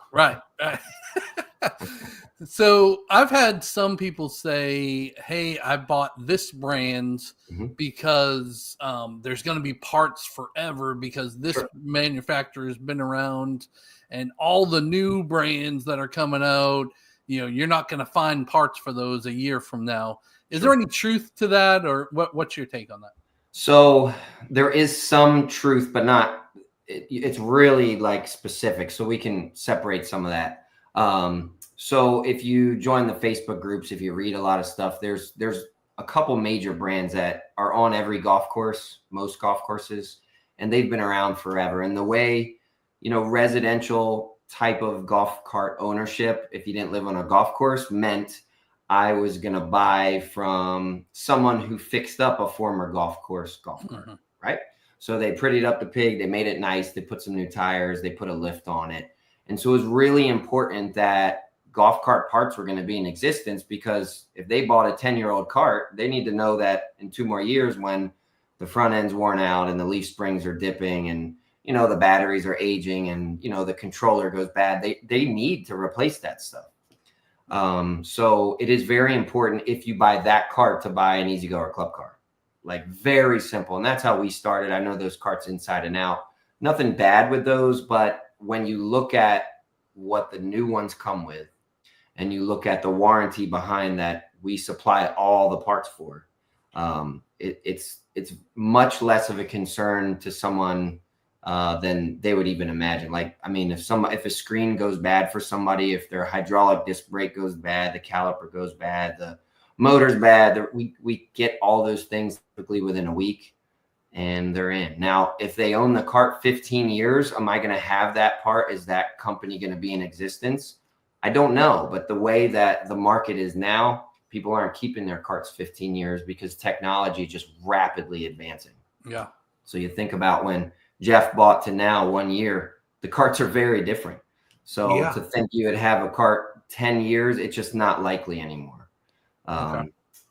S1: So I've had some people say, hey, I bought this brand because there's going to be parts forever because this manufacturer has been around, and all the new brands that are coming out, you're not going to find parts for those a year from now. Is there any truth to that, or what's your take on that?
S3: So there is some truth, but not. It's really like specific, so we can separate some of that. So if you join the Facebook groups, if you read a lot of stuff, there's a couple major brands that are on every golf course, most golf courses, and they've been around forever. And the way, residential type of golf cart ownership, if you didn't live on a golf course, meant I was going to buy from someone who fixed up a former golf cart, right? So they prettied up the pig, they made it nice, they put some new tires, they put a lift on it. And so it was really important that golf cart parts were going to be in existence, because if they bought a 10-year-old cart, they need to know that in 2 more years, when the front end's worn out and the leaf springs are dipping and, the batteries are aging and, the controller goes bad, they need to replace that stuff. So it is very important, if you buy that cart, to buy an E-Z-GO or Club Car. Like, very simple. And that's how we started. I know those carts inside and out. Nothing bad with those, but when you look at what the new ones come with, and you look at the warranty behind that we supply all the parts for, it's much less of a concern to someone than they would even imagine. Like, I mean, if a screen goes bad for somebody, if their hydraulic disc brake goes bad, the caliper goes bad, the motor's bad, we get all those things typically within a week, and they're in. Now, if they own the cart 15 years, am I going to have that part? Is that company going to be in existence? I don't know. But the way that the market is now, people aren't keeping their carts 15 years because technology is just rapidly advancing.
S1: Yeah.
S3: So you think about when Jeff bought to now 1 year, the carts are very different. So to think you would have a cart 10 years, it's just not likely anymore.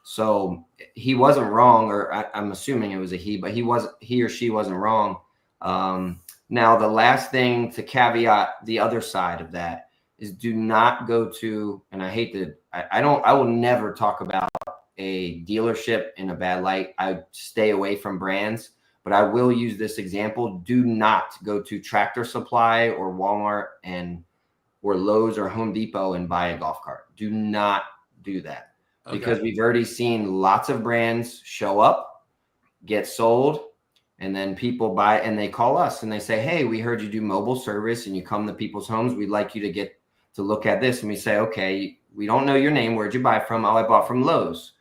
S3: So he wasn't wrong, or I'm assuming it was a he, but he or she wasn't wrong. Now, the last thing to caveat the other side of that is, do not go to, and I will never talk about a dealership in a bad light. I stay away from brands, but I will use this example. Do not go to Tractor Supply or Walmart or Lowe's or Home Depot and buy a golf cart. Do not do that. Because we've already seen lots of brands show up, get sold, and then people buy, and they call us and they say, hey, we heard you do mobile service and you come to people's homes. We'd like you to get to look at this. And we say, okay, we don't know your name. Where'd you buy from? Oh, I bought from Lowe's.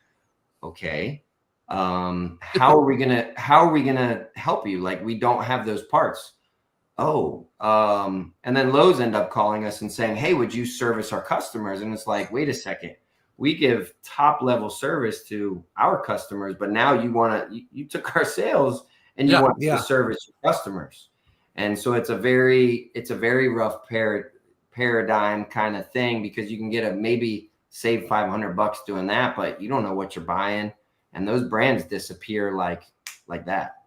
S3: Okay. How are we gonna help you? Like, we don't have those parts. And then Lowe's end up calling us and saying, hey, would you service our customers? And it's like, wait a second. We give top level service to our customers, but now you took our sales and you want to service your customers. And so it's a very rough paradigm kind of thing, because you can get maybe save $500 doing that, but you don't know what you're buying, and those brands disappear like that.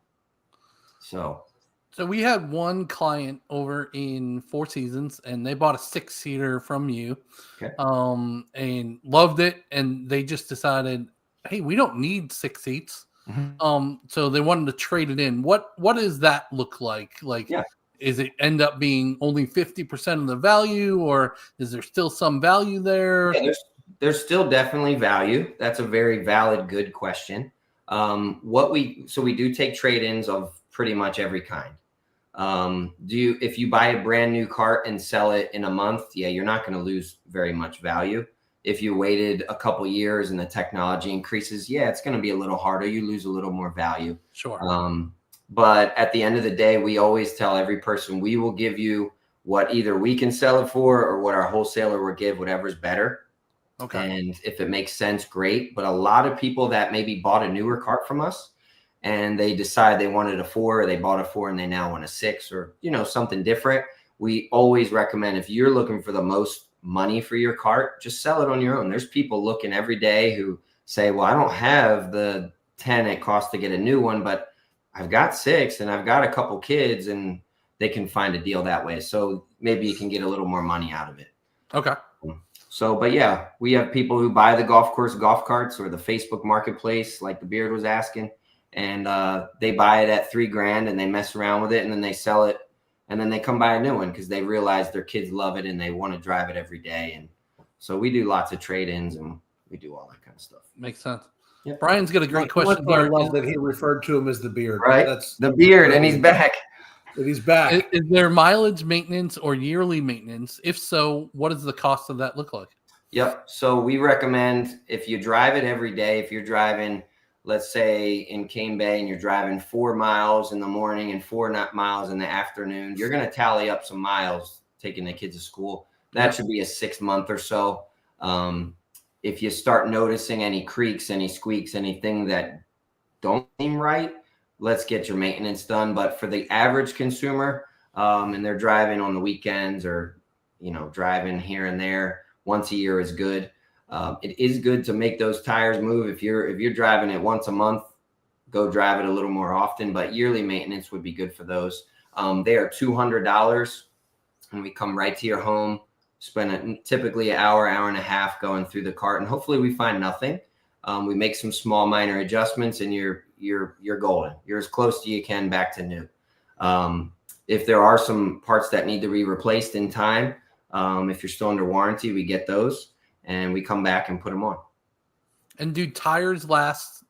S3: So
S1: we had one client over in Four Seasons, and they bought a 6-seater from you, and loved it. And they just decided, hey, we don't need 6 seats. So they wanted to trade it in. What does that look like? Is it end up being only 50% of the value, or is there still some value there?
S3: Yeah, there's still definitely value. That's a very valid, good question. We do take trade-ins of pretty much every kind. If you buy a brand new cart and sell it in a month, yeah, you're not going to lose very much value. If you waited a couple years and the technology increases, yeah, it's going to be a little harder. You lose a little more value.
S1: Sure.
S3: But at the end of the day, we always tell every person, we will give you what either we can sell it for or what our wholesaler will give, whatever's better.
S1: Okay.
S3: And if it makes sense, great. But a lot of people that maybe bought a newer cart from us and they decide they wanted a 4, or they bought a 4 and they now want a 6, or, something different. We always recommend, if you're looking for the most money for your cart, just sell it on your own. There's people looking every day who say, well, I don't have the 10 it costs to get a new one, but I've got 6 and I've got a couple kids, and they can find a deal that way. So maybe you can get a little more money out of it.
S1: Okay.
S3: So, but yeah, we have people who buy the golf course golf carts or the Facebook marketplace, like the Beard was asking, and they buy it at $3,000 and they mess around with it, and then they sell it, and then they come buy a new one because they realize their kids love it and they want to drive it every day. And so we do lots of trade-ins and we do all that kind of stuff.
S1: Makes sense.
S3: Yeah.
S1: Brian's got a great question
S2: I
S1: here.
S2: love that he referred to him as the Beard.
S3: Right?
S2: That's
S3: the Beard, and he's back.
S2: And he's back.
S1: Is there mileage maintenance or yearly maintenance? If so, what does the cost of that look like?
S3: Yep. So we recommend, if you drive it every day, if you're driving, let's say in Cane Bay, and you're driving 4 miles in the morning and 4 miles in the afternoon, you're going to tally up some miles taking the kids to school. That should be a 6 month or so. If you start noticing any creaks, any squeaks, anything that don't seem right, let's get your maintenance done. But for the average consumer, and they're driving on the weekends or, driving here and there, once a year is good. It is good to make those tires move. If you're driving it once a month, go drive it a little more often, but yearly maintenance would be good for those. They are $200, and we come right to your home, spend typically an hour and a half going through the cart, and hopefully we find nothing. We make some small minor adjustments, and you're golden. You're as close as you can back to new. If there are some parts that need to be replaced in time, if you're still under warranty, we get those and we come back and put them on.
S1: And do tires last,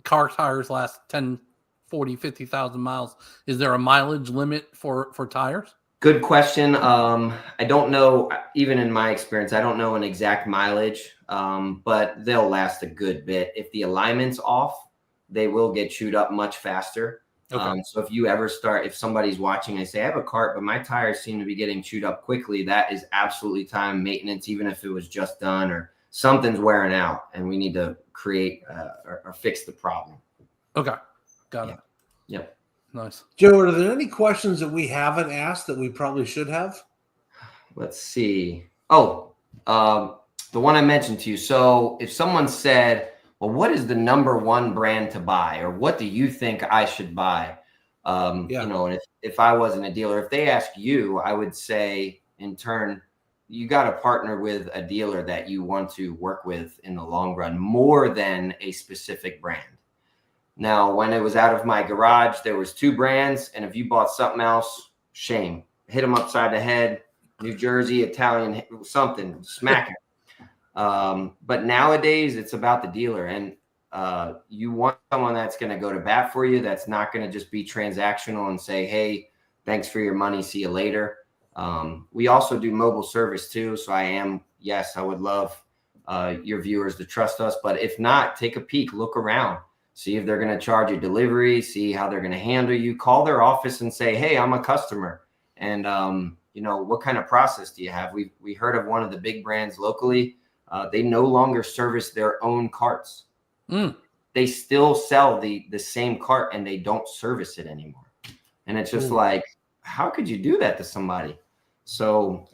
S1: car tires last 10, 40, 50,000 miles? Is there a mileage limit for tires?
S3: Good question. I don't know, even in my experience, I don't know an exact mileage, but they'll last a good bit. If the alignment's off, they will get chewed up much faster. Okay. So if somebody's watching and say, I have a cart, but my tires seem to be getting chewed up quickly, that is absolutely time maintenance, even if it was just done or something's wearing out and we need to create or fix the problem.
S1: Okay. Got it.
S3: Yep.
S1: Nice.
S2: Joe, are there any questions that we haven't asked that we probably should have?
S3: Let's see. Oh, the one I mentioned to you. So if someone said, well, what is the number one brand to buy, or what do you think I should buy? And if I wasn't a dealer, if they ask you, I would say in turn, you got to partner with a dealer that you want to work with in the long run more than a specific brand. Now, when it was out of my garage, there was 2 brands. And if you bought something else, shame, hit them upside the head, New Jersey, Italian, something, smack it. But nowadays it's about the dealer, and you want someone that's going to go to bat for you. That's not going to just be transactional and say, hey, thanks for your money, see you later. We also do mobile service too. So I would love your viewers to trust us, but if not, take a peek, look around, see if they're going to charge you delivery, see how they're going to handle you, call their office and say, hey, I'm a customer. And, what kind of process do you have? We heard of one of the big brands locally. They no longer service their own carts. They still sell the same cart and they don't service it anymore. And it's just like, how could you do that to somebody? So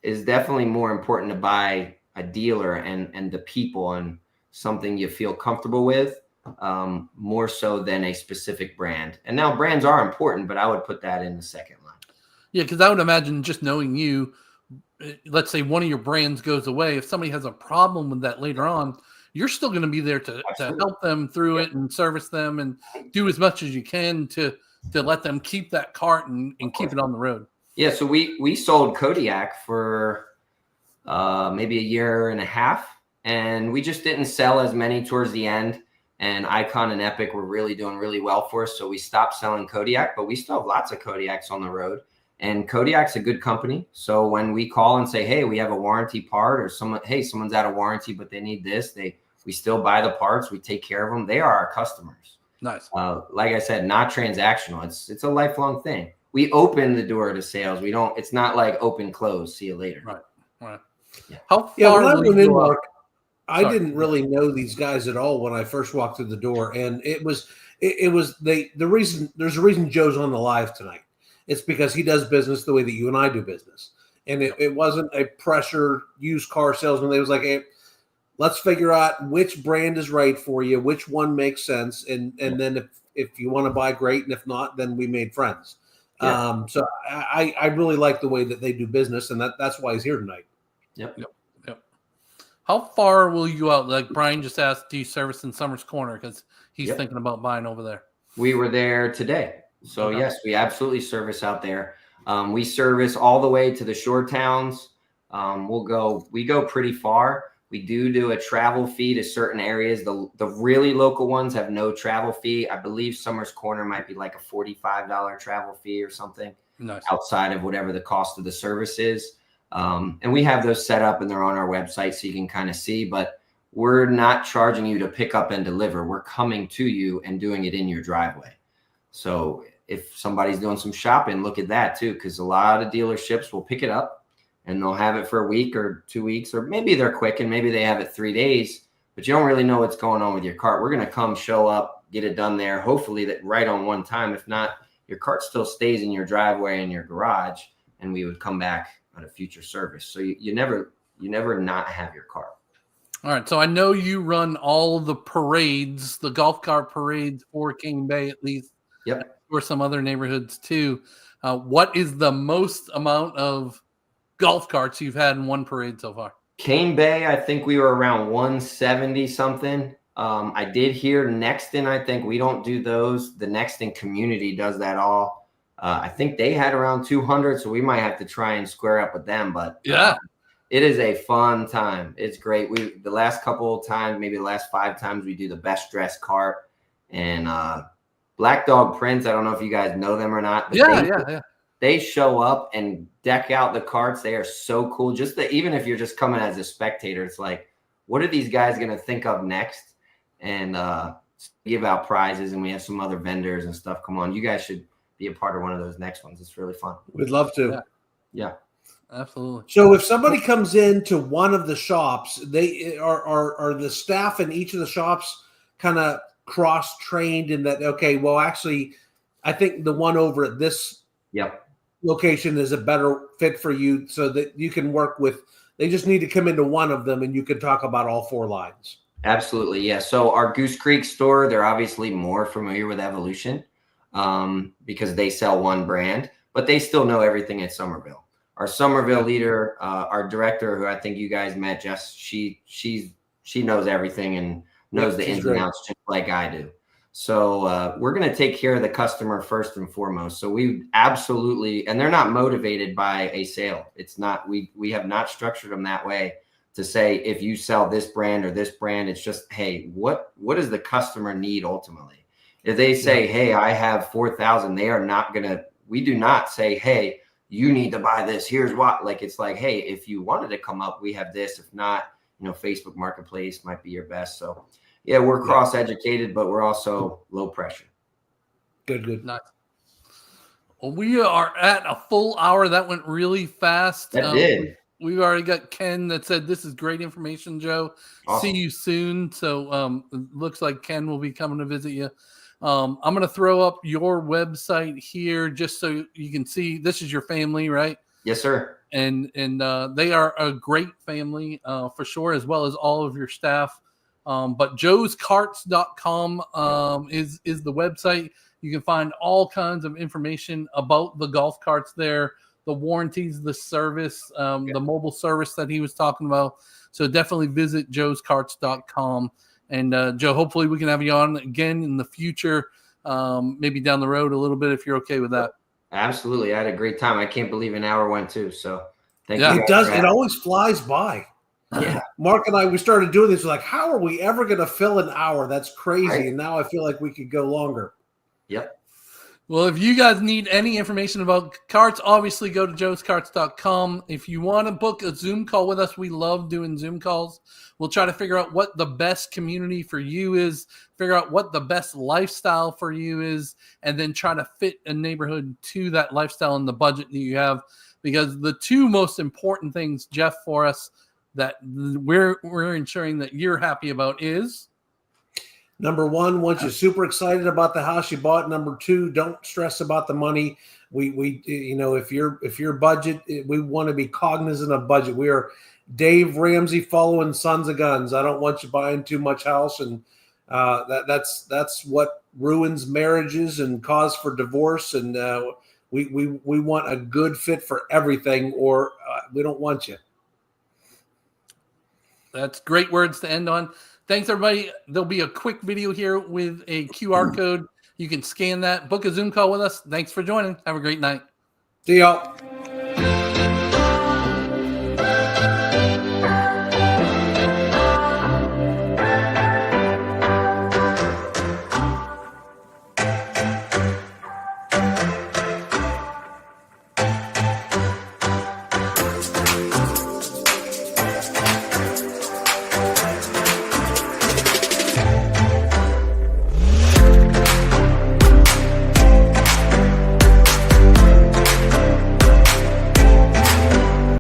S3: it's definitely more important to buy a dealer and the people and something you feel comfortable with, more so than a specific brand. And now brands are important, but I would put that in the second line. Yeah,
S1: because I would imagine, just knowing you, let's say one of your brands goes away, if somebody has a problem with that later on, you're still going to be there to help them through it and service them and do as much as you can to let them keep that cart and keep it on the road.
S3: Yeah, so we sold Kodiak for maybe a year and a half, and we just didn't sell as many towards the end. and Icon and Epic were really doing really well for us. So we stopped selling Kodiak, but we still have lots of Kodiaks on the road. And Kodiak's a good company. So when we call and say, hey, we have a warranty part, or someone's out of warranty, but they need this, we still buy the parts. We take care of them. They are our customers.
S1: Nice.
S3: Like I said, not transactional. It's a lifelong thing. We open the door to sales. It's not like open, close, see you later.
S1: Right.
S3: Yeah.
S1: How
S2: Yeah,
S1: far
S2: when I
S1: will
S2: went
S1: you
S2: in,
S1: go up?
S2: Mark, I
S1: Sorry.
S2: didn't really know these guys at all when I first walked through the door, and there's a reason Joe's on the live tonight. It's because he does business the way that you and I do business, and it wasn't a pressure used car salesman. It was like, hey, let's figure out which brand is right for you, which one makes sense, and then if you want to buy, great, and if not, then we made friends.
S3: Yeah.
S2: So I really like the way that they do business, and that's why he's here tonight.
S3: Yep.
S1: How far will you go out? Like Brian just asked, do you service in Summers Corner? Because he's
S3: Yep.
S1: thinking about buying over there.
S3: We were there today. So
S1: Okay.
S3: yes, we absolutely service out there. We service all the way to the shore towns. We go pretty far. We do a travel fee to certain areas. The really local ones have no travel fee. I believe Summers Corner might be like a $45 travel fee or something
S1: Nice.
S3: outside of whatever the cost of the service is. And we have those set up and they're on our website so you can kind of see, but we're not charging you to pick up and deliver. We're coming to you and doing it in your driveway. So if somebody's doing some shopping, look at that too, because a lot of dealerships will pick it up and they'll have it for a week or 2 weeks, or maybe they're quick and maybe they have it 3 days, but you don't really know what's going on with your cart. We're going to come, show up, get it done there, hopefully that right on one time. If not, your cart still stays in your driveway in your garage, and we would come back at a future service. So you never not have your cart.
S1: All right. So I know you run all the parades, the golf cart parades for King Bay, at least.
S3: Yep.
S1: Or some other neighborhoods too. What is the most amount of golf carts you've had in one parade so far?
S3: Cane Bay, I think we were around 170 something. I did hear Nexton. I think we don't do those. The Nexton community does that all. I think they had around 200, so we might have to try and square up with them. But
S1: Yeah.
S3: it is a fun time. It's great. The last couple of times, maybe the last 5 times, we do the best dressed cart. And Black Dog Prince, I don't know if you guys know them or not. But
S1: Yeah.
S3: they show up and deck out the carts. They are so cool. Just that, even if you're just coming as a spectator, it's like, what are these guys going to think of next? And give out prizes. And we have some other vendors and stuff. Come on, you guys should be a part of one of those next ones. It's really fun.
S2: We'd love to.
S3: Yeah.
S1: Absolutely.
S2: So if somebody comes into one of the shops, they are the staff in each of the shops kind of cross-trained in that, okay, well, actually, I think the one over at this
S3: Yep.
S2: location is a better fit for you, so that you can work with, they just need to come into one of them and you can talk about all 4 lines.
S3: Absolutely. Yeah. So our Goose Creek store, they're obviously more familiar with Evolution because they sell one brand, but they still know everything at Somerville. Our Somerville leader, our director, who I think you guys met, Jess, she knows everything and knows the ins and outs just like I do. So we're going to take care of the customer first and foremost. So we absolutely, and they're not motivated by a sale. It's not, we have not structured them that way to say, if you sell this brand or this brand, it's just, hey, what does the customer need ultimately? If they say, hey, I have 4,000, they are not going to, we do not say, hey, you need to buy this. Here's what, like, it's like, hey, if you wanted to come up, we have this. If not, Facebook Marketplace might be your best. So yeah, we're cross-educated, but we're also low pressure.
S2: Good.
S1: Nice. Well, we are at a full hour. That went really fast.
S3: That did.
S1: We've already got Ken that said, this is great information, Joe.
S3: Awesome.
S1: See you soon. So it looks like Ken will be coming to visit you. I'm going to throw up your website here just so you can see. This is your family, right?
S3: Yes, sir.
S1: And they are a great family for sure, as well as all of your staff. But joescarts.com is the website. You can find all kinds of information about the golf carts there, the warranties, the service, the mobile service that he was talking about. So definitely visit joescarts.com. And Joe, hopefully we can have you on again in the future, maybe down the road a little bit, if you're okay with that.
S3: Absolutely. I had a great time. I can't believe an hour went too. So thank you.
S2: It does. It always flies by.
S3: Yeah.
S2: Mark and I, we started doing this. We're like, how are we ever going to fill an hour? That's crazy.
S3: Right.
S2: And now I feel like we could go longer.
S3: Yep.
S1: Well, if you guys need any information about carts, obviously go to joescarts.com. If you want to book a Zoom call with us, we love doing Zoom calls. We'll try to figure out what the best community for you is, figure out what the best lifestyle for you is, and then try to fit a neighborhood to that lifestyle and the budget that you have. Because the two most important things, Jeff, for us that we're ensuring that you're happy about is
S2: Number one, once you're super excited about the house you bought. Number two, don't stress about the money. We if your budget, we want to be cognizant of budget. We are Dave Ramsey following Sons of Guns. I don't want you buying too much house, and that's what ruins marriages and cause for divorce. And we want a good fit for everything, or we don't want you.
S1: That's great words to end on. Thanks, everybody. There'll be a quick video here with a QR code. You can scan that, book a Zoom call with us. Thanks for joining. Have a great night.
S2: See y'all.